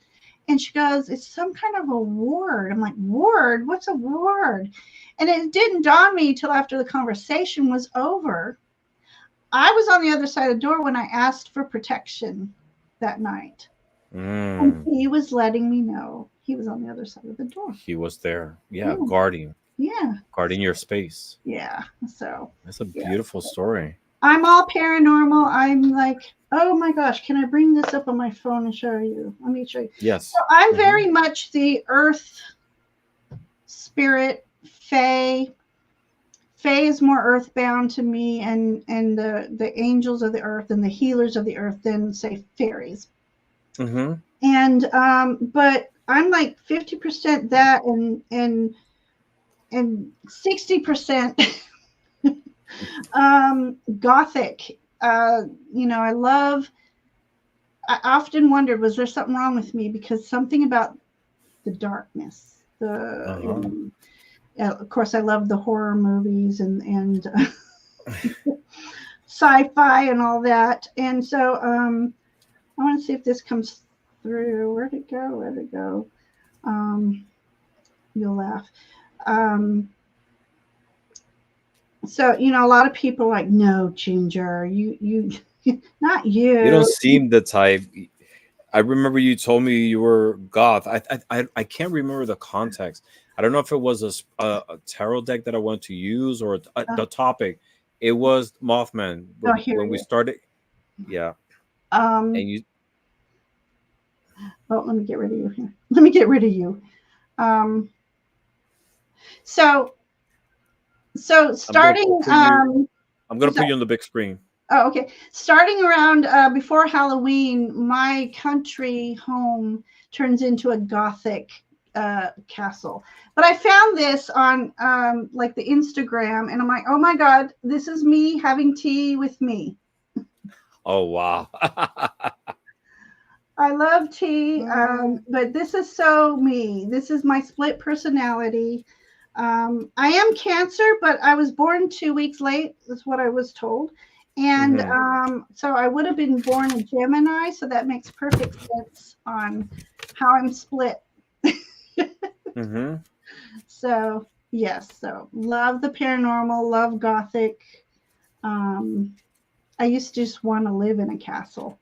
And she goes, "It's some kind of a ward." I'm like, "Ward? What's a ward?" And it didn't dawn me till after the conversation was over. I was on the other side of the door when I asked for protection that night. And he was letting me know he was on the other side of the door. He was there. Yeah, guarding. Yeah. Guarding your space. Yeah. So that's a beautiful story. I'm all paranormal. I'm like, oh my gosh, can I bring this up on my phone and show you? Let me show you. Yes. So I'm very much the earth spirit, fae. Fae is more earthbound to me, and the angels of the earth and the healers of the earth than say fairies. And but I'm like 50% that and 60% gothic. You know, I often wondered, was there something wrong with me? Because something about the darkness, of course, I love the horror movies and sci-fi and all that. And so I want to see if this comes through. Where'd it go? You'll laugh. So, you know, a lot of people are like, "No, Ginger, you not you." You don't seem the type. I remember you told me you were goth. I can't remember the context. I don't know if it was a tarot deck that I wanted to use or the topic. It was Mothman when we started. Yeah. And you. Oh, let me get rid of you here. Let me get rid of you. So starting. I'm gonna put you on the big screen. Oh, okay. Starting around before Halloween, my country home turns into a gothic castle. But I found this on like the Instagram, and I'm like, "Oh my God, this is me having tea with me." Oh wow. I love tea, but this is so me. This is my split personality. I am Cancer, but I was born 2 weeks late. That's what I was told. And so I would have been born a Gemini, so that makes perfect sense on how I'm split. So, yes, so love the paranormal, love gothic. I used to just want to live in a castle.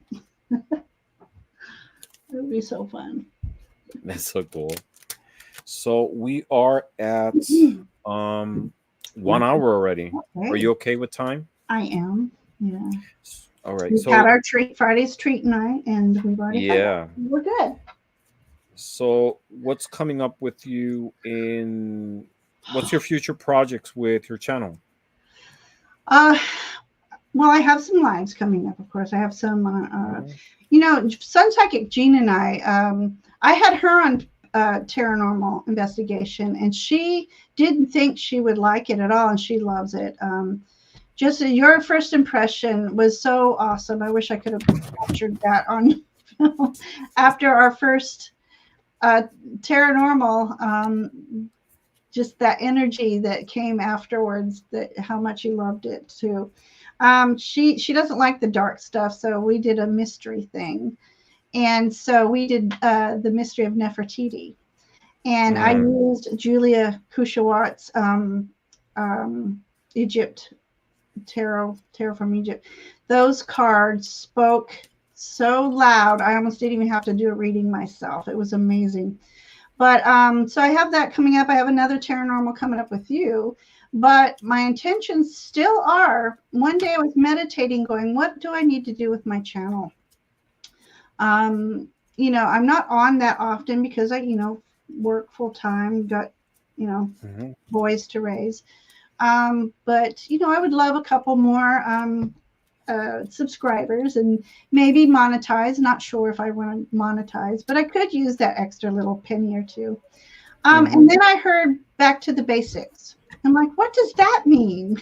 It would be so fun. That's so cool. So we are at 1 hour already. Okay. Are you okay with time? I am. Yeah. All right. We've had our Friday's treat night, and we've already had it. We're good. So what's coming up with you what's your future projects with your channel? Well, I have some lives coming up, of course. I have some, you know, Sun Psychic Jean and I had her on Paranormal Investigation, and she didn't think she would like it at all, and she loves it. Just your first impression was so awesome. I wish I could have captured that on film. After our first Paranormal, just that energy that came afterwards, that how much you loved it too. She doesn't like the dark stuff, so we did a mystery thing, and so we did the mystery of Nefertiti, and I used Julia Kushawat's Egypt tarot from Egypt. Those cards spoke so loud. I almost didn't even have to do a reading myself. It was amazing. But so I have that coming up. I have another paranormal coming up with you. But my intentions still are, one day I was meditating, going, what do I need to do with my channel? I'm not on that often because I, work full time, got, boys to raise. But I would love a couple more subscribers and maybe monetize. Not sure if I want to monetize, but I could use that extra little penny or two. And then I heard back to the basics. I'm like, what does that mean?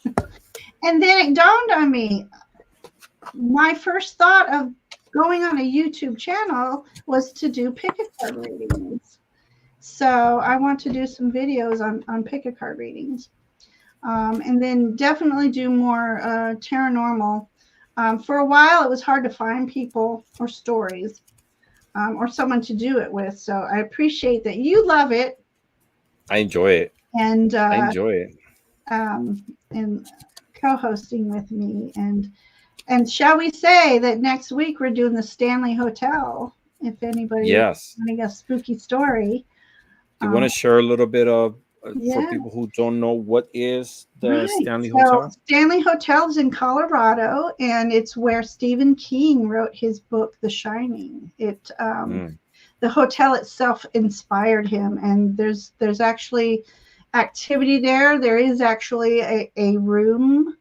And then it dawned on me. My first thought of going on a YouTube channel was to do pick-a-card readings. So I want to do some videos on pick-a-card readings. And then definitely do more paranormal. For a while, it was hard to find people or stories or someone to do it with. So I appreciate that you love it. I enjoy it. And I enjoy it. And co-hosting with me. And shall we say that next week we're doing the Stanley Hotel? If anybody is wanting a spooky story. You want to share a little bit of for people who don't know what is the Stanley Hotel? Stanley Hotel is in Colorado, and it's where Stephen King wrote his book, The Shining. The hotel itself inspired him, and there's actually activity there. There is actually a room,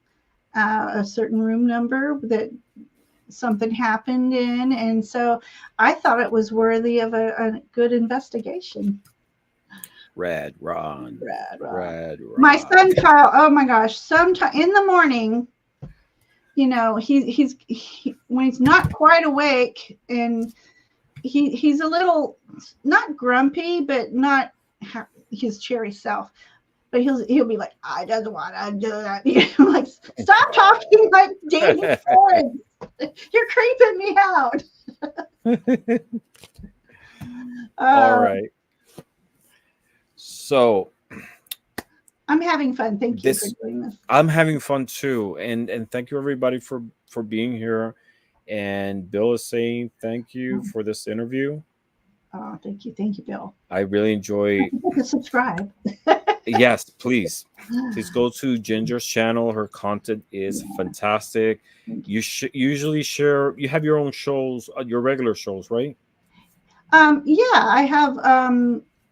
a certain room number that something happened in, and so I thought it was worthy of a good investigation. Rad Ron. My son Kyle, oh my gosh, sometime in the morning, he's when he's not quite awake, and he's a little not grumpy, but not his cherry self. But he'll be like, I just want to do that. Like, stop talking like David Forrest. You're creeping me out. All right. So I'm having fun. Thank you for doing this. I'm having fun too. And thank you everybody for being here. And Bill is saying thank you for this interview. Oh, thank you. Thank you, Bill. I really enjoy. Subscribe. Yes, please go to Ginger's channel. Her content is fantastic. You usually share. You have your own shows, your regular shows, right? I have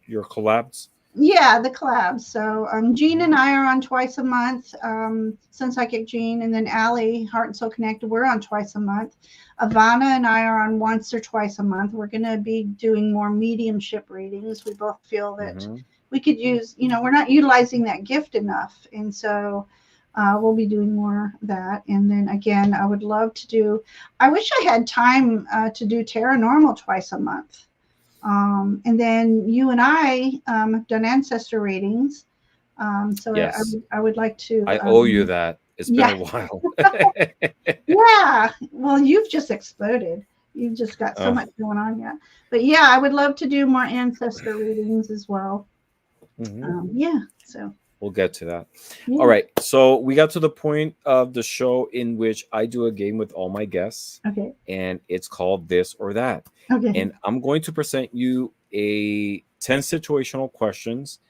your collabs. Yeah, the collabs. So Jean and I are on twice a month. Psychic Jean, and then Allie, Heart and Soul Connected, we're on twice a month. Ivana and I are on once or twice a month. We're going to be doing more mediumship readings. We both feel that we could use, we're not utilizing that gift enough. And so we'll be doing more of that. And then again, I would love to do, I wish I had time to do Paranormal twice a month. And then you and I have done ancestor readings. So yes. I would like to. I owe you that. It's been a while. Yeah. Well, you've just exploded. You've just got so much going on yet. But yeah, I would love to do more ancestor readings as well. So. We'll get to that. Yeah. All right. So we got to the point of the show in which I do a game with all my guests. Okay. And it's called This or That. Okay. And I'm going to present you 10 situational questions,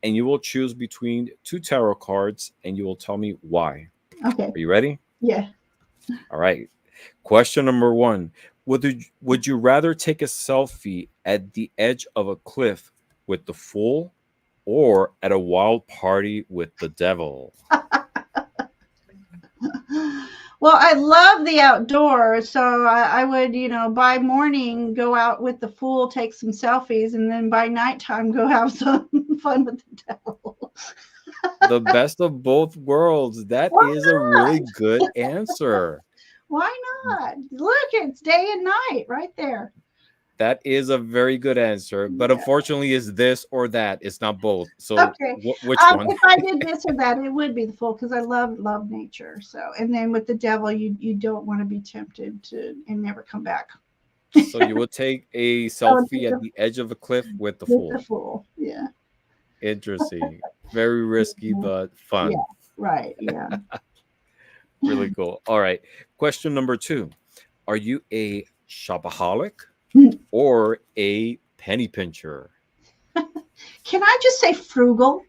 and you will choose between 2 tarot cards, and you will tell me why. Okay. Are you ready? Yeah. All right. Question number 1. Would you rather take a selfie at the edge of a cliff with the Fool or at a wild party with the devil? Well, I love the outdoors, so I would, by morning go out with the Fool, take some selfies, and then by nighttime go have some fun with the devil. The best of both worlds. That is a really good answer. Why not? Look, it's day and night right there. That is a very good answer, but unfortunately, it's this or that. It's not both. So, which one? If I did this or that, it would be the Fool because I love nature. So, and then with the devil, you don't want to be tempted to and never come back. So you would take a selfie at the edge of a cliff with the Fool. With the Fool, yeah. Interesting. Very risky, but fun. Yeah, right. Yeah. Really cool. All right. Question number 2. Are you a shopaholic Mm. or a penny pincher? Can I just say frugal?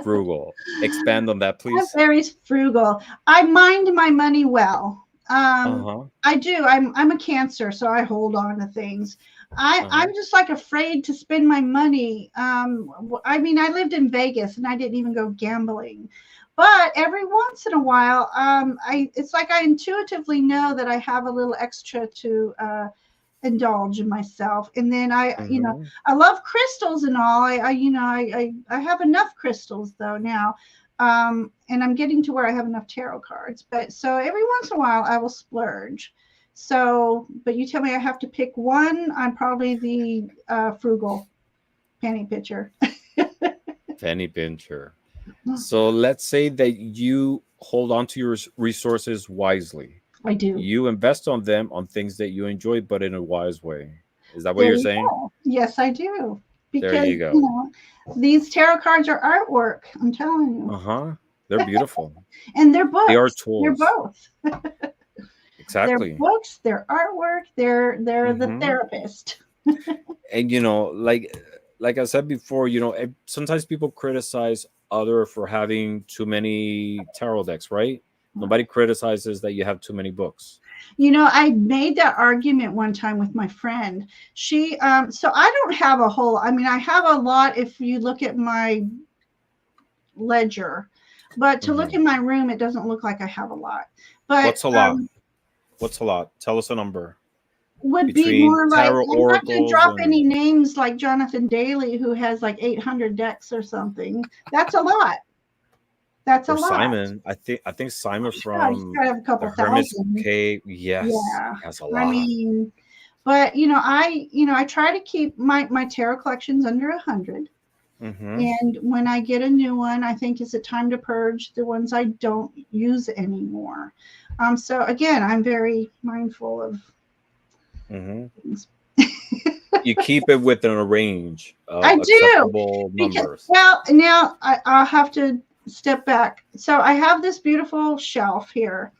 Frugal. Expand on that, I'm please. very frugal. I mind my money well. Uh-huh. I do. I'm a Cancer, so I hold on to things. Uh-huh. I'm just like afraid to spend my money. I mean, I lived in Vegas and I didn't even go gambling, but every once in a while, I it's like I intuitively know that I have a little extra to indulge in myself. And then Mm-hmm. I love crystals and all. I have enough crystals though now. And I'm getting to where I have enough tarot cards. But so every once in a while I will splurge. So, but you tell me I have to pick one. I'm probably the frugal penny pitcher. Penny pincher. So let's say that you hold on to your resources wisely. I do. You invest on them on things that you enjoy, but in a wise way. Is that what There you're you saying? go. Yes, I do. There Because, you go. these tarot cards are artwork. I'm telling you. Uh-huh. They're beautiful. And they're They are books. They're tools. both. They're Exactly. books, they're artwork, they're the Mm-hmm. therapist. And like I said before, sometimes people criticize other for having too many tarot decks, right? Nobody criticizes that you have too many books. I made that argument one time with my friend. She so I don't have a whole, I mean, I have a lot if you look at my ledger, but to look Hmm. in my room, it doesn't look like I have a lot. But What's a lot? What's a lot? Tell us a number would be between more like, tarot I'm not going to oracles drop and any names like Jonathan Daly, who has like 800 decks or something. That's a lot. That's a or lot. Simon. I think Simon Yeah, he's from got to have a the couple Hermit's thousand. Cave. Yes, Yeah. he has a I lot. mean, but I try to keep my tarot collections under 100. Mm-hmm. And when I get a new one, I think it's a time to purge the ones I don't use anymore. So again, I'm very mindful of Mm-hmm. things. You keep it within a range of I do, acceptable because numbers. well, now I'll have to step back. So I have this beautiful shelf here,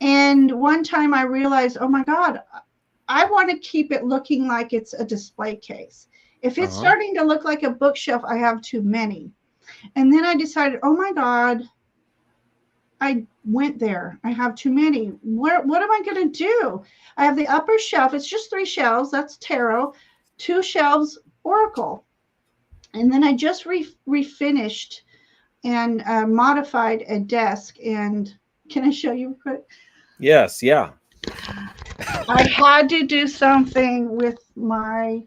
and one time I realized, oh my God, I want to keep it looking like it's a display case. If it's Uh-huh. starting to look like a bookshelf, I have too many. And then I decided, oh my God, I went there. I have too many. What am I going to do? I have the upper shelf. It's just 3 shelves. That's tarot. 2 shelves, oracle. And then I just refinished and modified a desk. And can I show you quick? Yes, yeah. I had to do something with my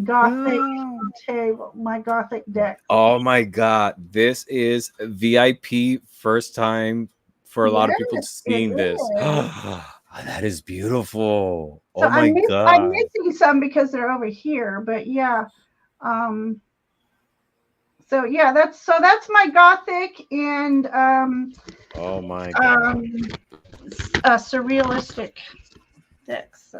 Gothic Ah. table, my Gothic deck. Oh my God. This is VIP first time for a lot of people Yes, it seeing this. is. That is beautiful. So Oh my I'm God. missing some because they're over here, but yeah. Um, so yeah, that's my Gothic and Oh my God. um, surrealistic decks.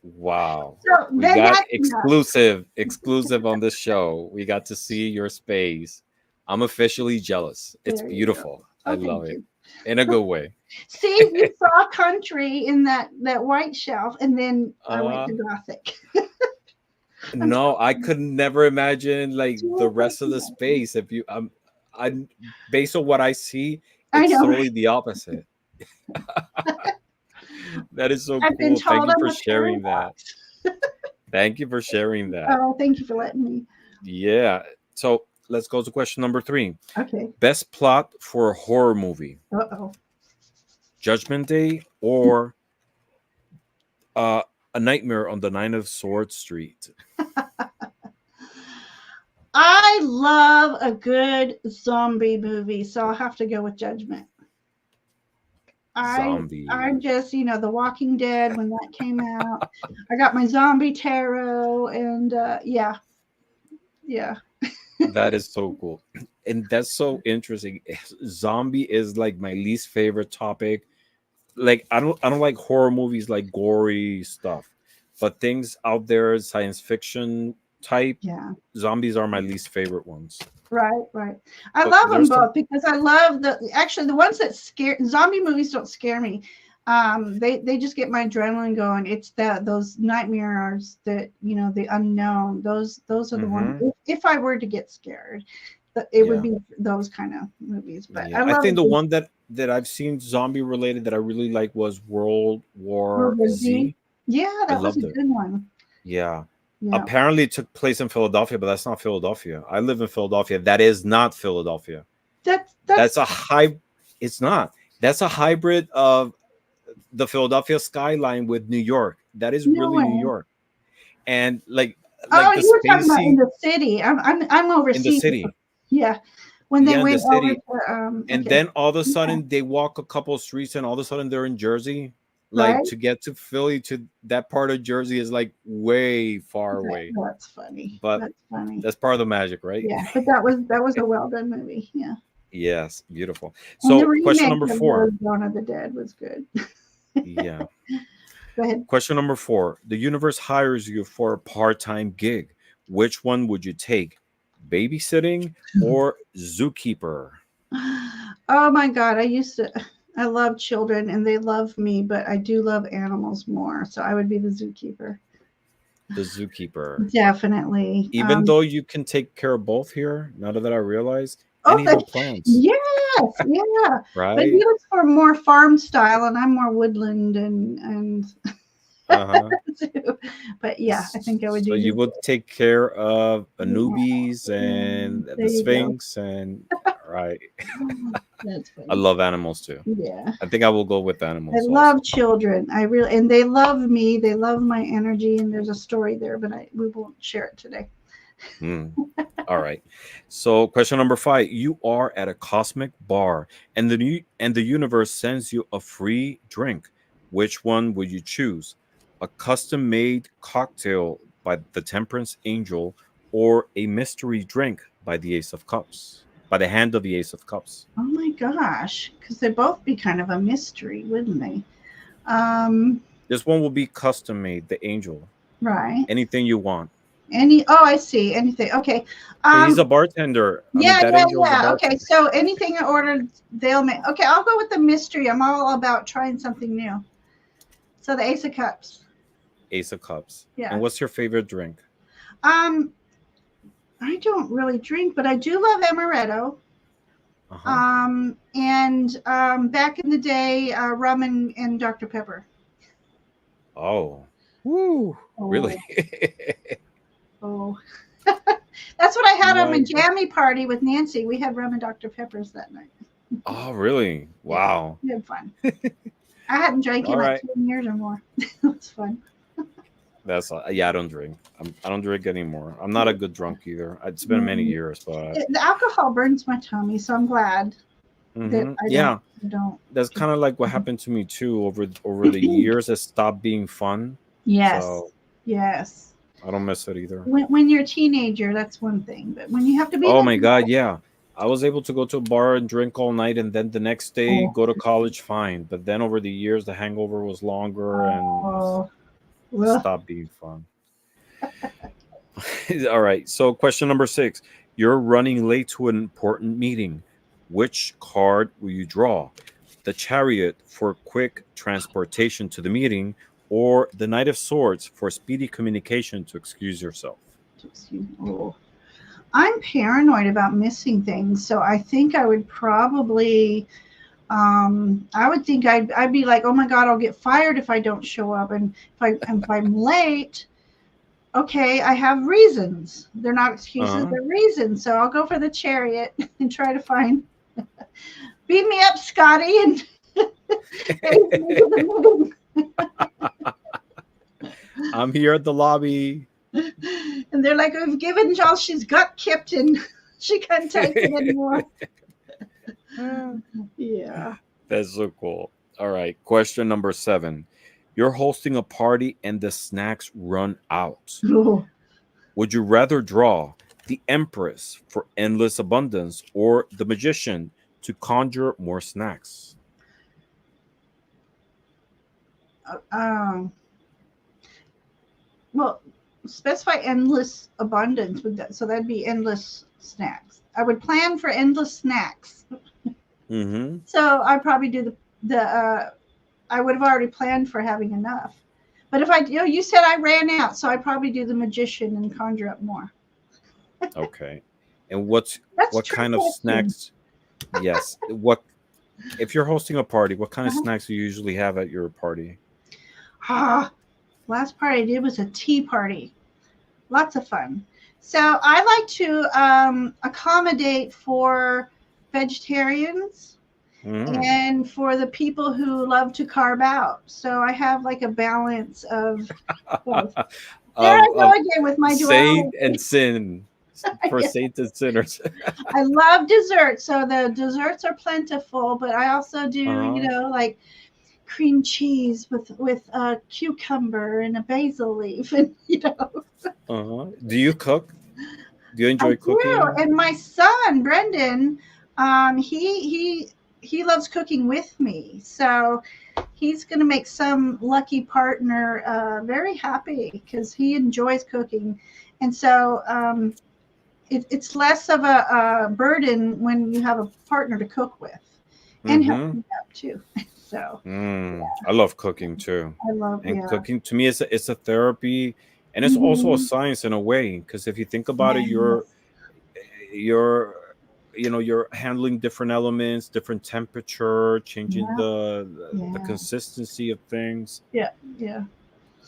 Wow. So We then got that's enough. exclusive on this show. We got to see your space. I'm officially jealous. It's There you go. beautiful. I Oh, love thank it you. in a good way. See, you saw country in that white shelf, and then I went Uh, to Gothic. I'm no, I could never imagine like the telling rest of the you. space. If you, I, based on what I see, I it's know, totally right? the opposite. That is so I've been cool. Thank told you I'm for a sharing that. paradox. Thank you for sharing that. Oh, thank you for letting me. Yeah. So let's go to question number 3. Okay. Best plot for a horror movie: Uh-oh. Judgment Day or uh, A Nightmare on the Nine of Swords Street? I love a good zombie movie, so I'll have to go with Judgment. I'm Zombie. just, The Walking Dead when that came out. I got my zombie tarot and yeah, yeah. That is so cool. And that's so interesting. Zombie is like my least favorite topic. Like I don't like horror movies, like gory stuff. But things out there, science fiction type, Yeah. zombies are my least favorite ones. Right, right. I But love them there's some both because I love the ones that scare zombie movies don't scare me. They just get my adrenaline going. It's that those nightmares that the unknown. Those are the ones. Mm-hmm. If I were to get scared, it would Yeah. be those kind of movies. But I Yeah. I love think the one that I've seen zombie related that I really like was World World War War Z. Z. Yeah, I that was a loved it. good one. Yeah. Yeah, Apparently it took place in Philadelphia, but that's not Philadelphia. I live in Philadelphia. That is not Philadelphia. that's That's a high it's not. That's a hybrid of the Philadelphia skyline with New York. That is no really New way. York. And Oh, like the you were talking about in spacey the city. I'm in the overseas. city. Yeah, when they Yeah, in the went over city. to And okay, then all of a yeah, sudden they walk a couple of streets and all of a sudden they're in Jersey. Like right. to get to Philly to that part of Jersey is like way far away. That's funny. But That's funny. that's part of the magic, right? Yeah, but that was a well done movie. Yeah, Yes, beautiful. and the So, question remake number of 4. Dawn of the Dead was good. Yeah. Go ahead. Question number 4. The universe hires you for a part-time gig. Which one would you take? Babysitting or zookeeper? Oh my God, I love children and they love me, but I do love animals more. So I would be the zookeeper. The zookeeper. Definitely. Even though you can take care of both here, now that I realize, and Oh, even plants, yes, yeah. But he right? was for more farm style, and I'm more woodland and. Uh-huh. But yeah, I think I would So do you just would take care of yeah, Anubis yeah. and There the you go. Sphinx and right. That's I funny. love animals too. Yeah. I think I will go with I animals also. love children. I really and they love me. They love my energy, and there's a story there, but we won't share it today. Mm. All right. So question number 5. You are at a cosmic bar and the universe sends you a free drink. Which one would you choose? A custom made cocktail by the Temperance Angel or a mystery drink by the Ace of Cups? By the hand of the Ace of Cups. Oh my gosh, because they'd both be kind of a mystery, wouldn't they? Um, This one will be custom made, the angel. right. Anything you want. I see. Anything. Okay. He's Um, a bartender. I mean, yeah, that yeah, angel is a yeah. Okay. bartender. So anything I ordered, they'll make. Okay, I'll go with the mystery. I'm all about trying something new. So the Ace of Cups. Ace of Cups. Yeah. And what's your favorite drink? Um, I don't really drink, but I do love amaretto. Uh-huh. And back in the day, rum and Dr. Pepper. Oh. Woo. Really? Oh, oh. That's what I had on My my God. jammy party with Nancy. We had rum and Dr. Peppers that night. Oh, really? Yeah, Wow. we had fun. I hadn't drank in All like right. 10 years or more. It was fun. That's yeah. I don't drink. I don't drink anymore. I'm not a good drunk either. It's been many years, but The alcohol burns my tummy, so I'm glad that hmm, I don't. yeah, I don't. that's kind of like what happened to me too. Over the years, it stopped being fun. Yes, So yes. I don't miss it either. When you're a teenager, that's one thing, but when you have to be Oh an my God, adult, yeah. I was able to go to a bar and drink all night, and then the next day oh, go to college fine. But then over the years, the hangover was longer and oh, it well, stopped being fun. All right. So, question number 6. You're running late to an important meeting. Which card will you draw? The Chariot for quick transportation to the meeting, or the Knight of Swords for speedy communication to excuse yourself? excuse me. Oh. I'm paranoid about missing things, so I think I would probably. I would think I'd be like, oh my God, I'll get fired if I don't show up, and if I'm late, okay, I have reasons. They're not excuses, Uh-huh. they're reasons. So I'll go for the Chariot and try to find. Beat me up, Scotty, and raise me to the I'm here at the lobby. moon. And they're like, we've given y'all, she's got Kipton. She can't take it anymore. Yeah. That's so cool. All right. Question number 7. You're hosting a party and the snacks run out. Oh, Would you rather draw the Empress for endless abundance or the Magician to conjure more snacks? um, well, specify endless abundance with that. So that'd be endless snacks. I would plan for endless snacks. Mm-hmm. So I'd probably do the I would have already planned for having enough. But if I, you said I ran out, so I probably do the magician and conjure up more. Okay. And That's what trick kind of question. snacks? Yes. What if you're hosting a party? What kind of Uh-huh. snacks do you usually have at your party? Ah, last party I did was a tea party. Lots of fun. So I like to accommodate for vegetarians Mm. and for the people who love to carve out. So I have like a balance of both. There I go Of again with my saint and duality. sin for Yeah. saints and sinners. I love desserts, so the desserts are plentiful, but I also do, Uh-huh. like cream cheese with a cucumber and a basil leaf, and Uh-huh. Do you cook? Do you I enjoy do. cooking? And my son Brendan, he loves cooking with me, so he's going to make some lucky partner very happy because he enjoys cooking, and so it's less of a burden when you have a partner to cook with and help Mm-hmm. me out too. So I love cooking too. I love, And yeah. cooking to me it's a therapy, and it's also a Hmm. science in a way, because if you think about it, Yes. you're you're handling different elements, different temperature, changing Yeah. the Yeah. consistency of things. Yeah. Yeah.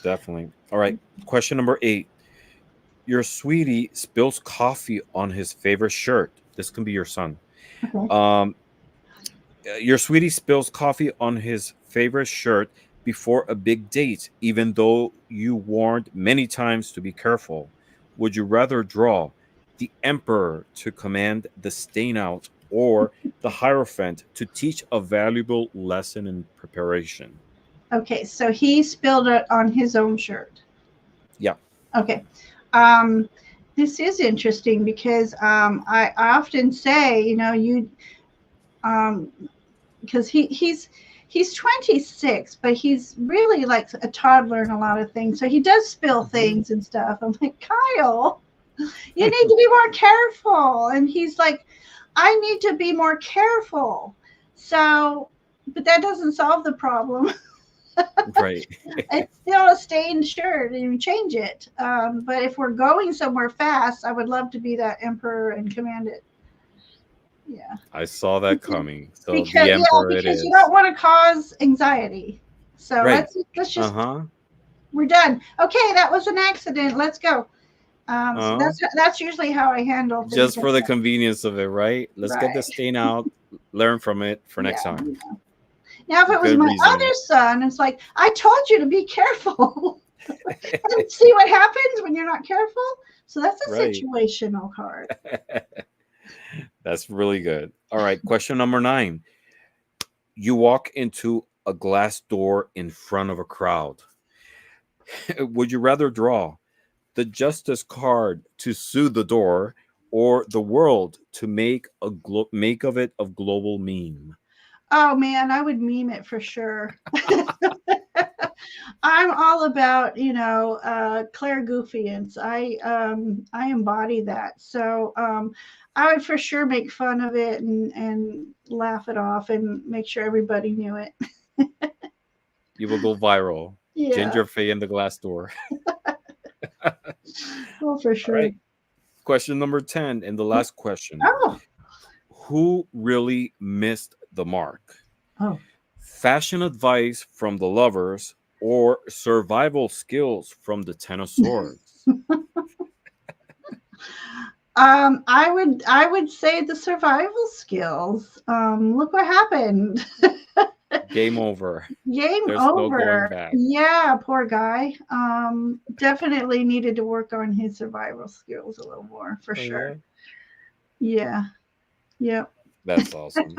Definitely. All right. Question number 8. Your sweetie spills coffee on his favorite shirt. This can be your son. Okay. Um, your sweetie spills coffee on his favorite shirt before a big date, even though you warned many times to be careful. Would you rather draw the Emperor to command the stain out, or the Hierophant to teach a valuable lesson in preparation? Okay. So he spilled it on his own shirt. Yeah. Okay. Um, this is interesting because I often say, you um, because he's 26, but he's really like a toddler in a lot of things. So he does spill Mhm. things and stuff. I'm like, Kyle, you need to be more careful. And he's like, I need to be more careful. So, but that doesn't solve the problem. Right. It's still a stained shirt and you change it. But if we're going somewhere fast, I would love to be that emperor and command it. Yeah. I saw that coming. So Because the yeah, Emperor it because you don't is. want to cause anxiety. So Right. let's just Uh-huh. we're done. Okay, that was an accident. Let's go. So Uh-huh. that's usually how I handle things Just like for the that. convenience of it, right? Let's get the Right. stain out, learn from it for Yeah. next time. Now, if it was Good my other reasoning. son, it's like I told you to be careful. And see what happens when you're not careful. So that's a Right. situational card. That's really good. All right, question number 9. You walk into a glass door in front of a crowd. Would you rather draw the justice card to sue the door, or the world to make of it a global meme? Oh man, I would meme it for sure. I'm all about, Claire Goofiance. I embody that. So I would for sure make fun of it and laugh it off and make sure everybody knew it. You will go viral. Yeah. Ginger Fae in the glass door. Oh, for All sure. right. Question number 10 and the last question. Oh. Who really missed the mark? Oh. Fashion advice from the lovers, or survival skills from the Ten of Swords? I would say the survival skills. Look what happened. Game over. Game There's no going over. back. Yeah, poor guy. Definitely needed to work on his survival skills a little more for Oh, sure. yeah. Yeah. Yep. That's awesome.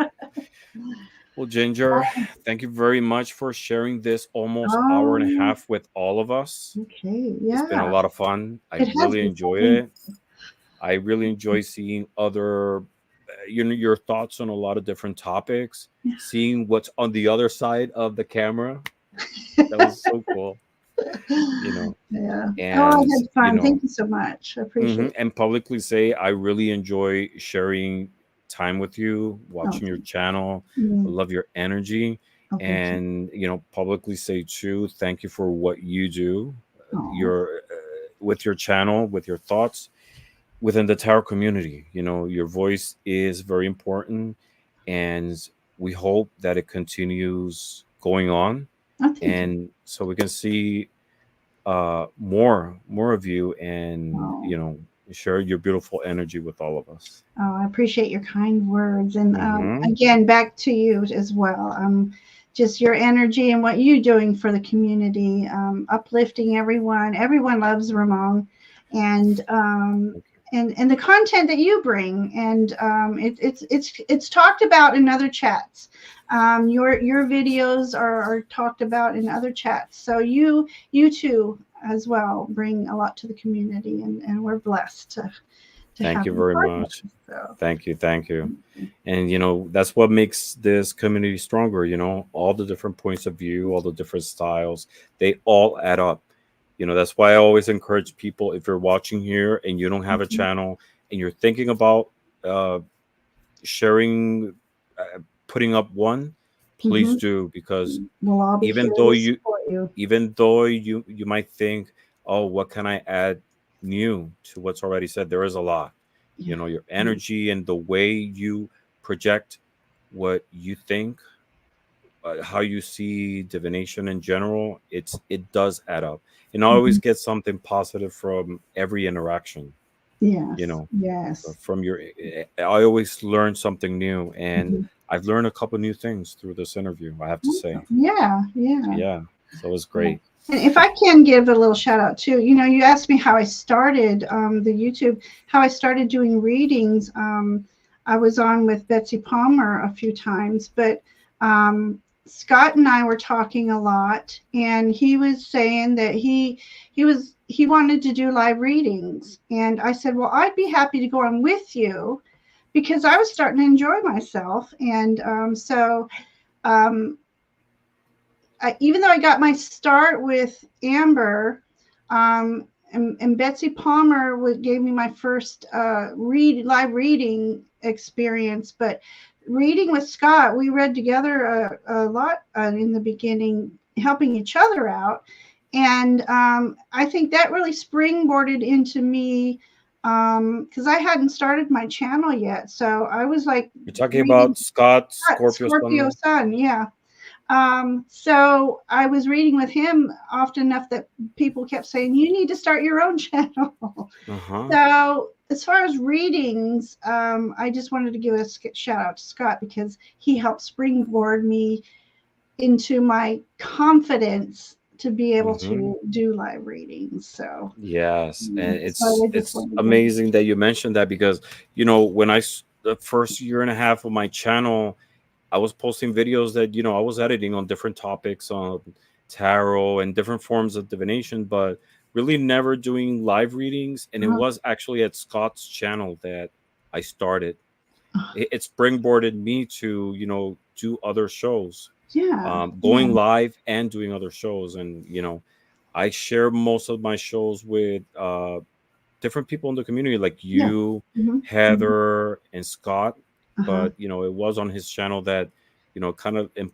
Well, Ginger, thank you very much for sharing this almost hour and a Oh, half with all of us. okay. It's been a Yeah. lot of fun. I It has really been enjoyed fun. it. I really enjoy seeing other, your thoughts on a lot of different topics, seeing what's on the other side of the camera. That was so cool, you know, Yeah. Oh, I and had fun. Thank you so much. I appreciate it. and publicly say I really enjoy sharing time with you, Oh, watching your channel. I mm. love your energy, Oh, thank you. and publicly say too, thank you for what you do, Oh, your with your channel, with your thoughts within the tarot community. Your voice is very important, and we hope that it continues going on, oh, thank you. and so we can see more of you, and Oh. share your beautiful energy with all of us. Oh, I appreciate your kind words. And Hmm. again, back to you as well. Just your energy and what you're doing for the community, uplifting everyone. Everyone loves Ramon, and and the content that you bring. And it's talked about in other chats. Your videos are talked about in other chats. So you too as well bring a lot to the community, and we're blessed to Thank have you you very partners. much. So Thank you. And that's what makes this community stronger. All the different points of view, all the different styles, they all add up. That's why I always encourage people, if you're watching here and you don't have a mhm, channel and you're thinking about uh, sharing, putting up one, please mhm. do, because We'll all be even here though to you support you. even though you might think, oh, what can I add new to what's already said, there is a lot. Yeah. Your Mm, energy and the way you project what you think, how you see divination in general, it does add up, and I always mhm. get something positive from every interaction. you Yes. know Yes. from your I always learn something new, and Mhm. I've learned a couple new things through this interview, I have to say. Yeah. Yeah. Yeah, so it's Yeah. great. And if I can give a little shout out too, you asked me how I started the YouTube, how I started doing readings. I was on with Betsy Palmer a few times, but um, Scott and I were talking a lot, and he was saying that he wanted to do live readings, and I said, well, I'd be happy to go on with you because I was starting to enjoy myself, and so. Um, even though I got my start with Amber, and Betsy Palmer gave me my first live reading experience, but reading with Scott, we read together a lot in the beginning, helping each other out, and I think that really springboarded into me because I hadn't started my channel yet, so I was like You're talking reading about Scott, Scorpio Scorpio Sun. Sun, yeah. So I was reading with him often enough that people kept saying, you need to start your own channel. Uh-huh. So as far as readings, I just wanted to give a shout out to Scott because he helped springboard me into my confidence to be able Mm-hmm. to do live readings. So, Yes, and so I just it's wanted to give. amazing that you mentioned that, because when the first year and a half of my channel, I was posting videos that I was editing on different topics on tarot and different forms of divination, but really never doing live readings. And it Uh, was actually at Scott's channel that I started. It springboarded me to do other shows, yeah, yeah, going live and doing other shows. And I share most of my shows with different people in the community, like yeah. you, Hmm. Hmm. Heather, and Scott. Uh-huh. But it was on his channel that kind of it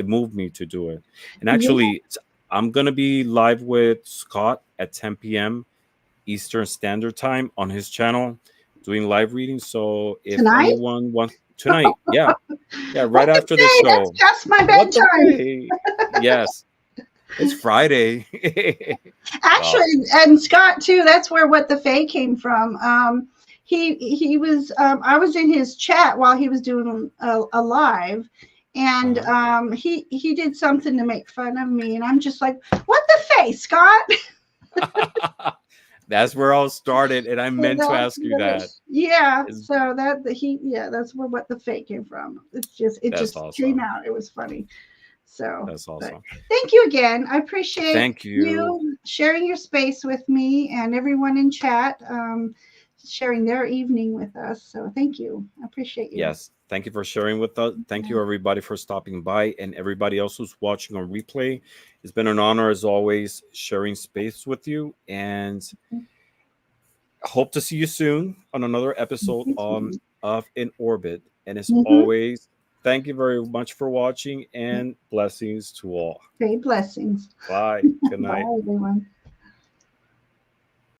moved me to do it. And Yeah. actually, I'm gonna be live with Scott at 10 p.m. Eastern Standard Time on his channel, doing live readings. So if Tonight? anyone wants tonight, yeah, yeah, right What the after the day? That's show. past my What the bedtime. pay? Yes, it's Friday. Oh, Actually, and Scott too. That's where what the Fae came from. He was. I was in his chat while he was doing a live, and uh-huh. he did something to make fun of me, and I'm just like, "What the Fae, Scott?" That's where I started, and I So meant to that, ask you that. yeah. Is So that the he yeah, that's where what the Fae came from. It That's just came awesome. out. It was funny. So, That's but awesome. thank you again. I appreciate Thank you. you sharing your space with me and everyone in chat, sharing their evening with us. So, thank you. I appreciate you. Yes, thank you for sharing with us. Thank you, everybody, for stopping by, and everybody else who's watching on replay. It's been an honor, as always, sharing space with you, and hope to see you soon on another episode You on too. of In Orbit. And as Mm-hmm. always, thank you very much for watching, and blessings to all. Okay, blessings. Bye. Good night. Bye, everyone.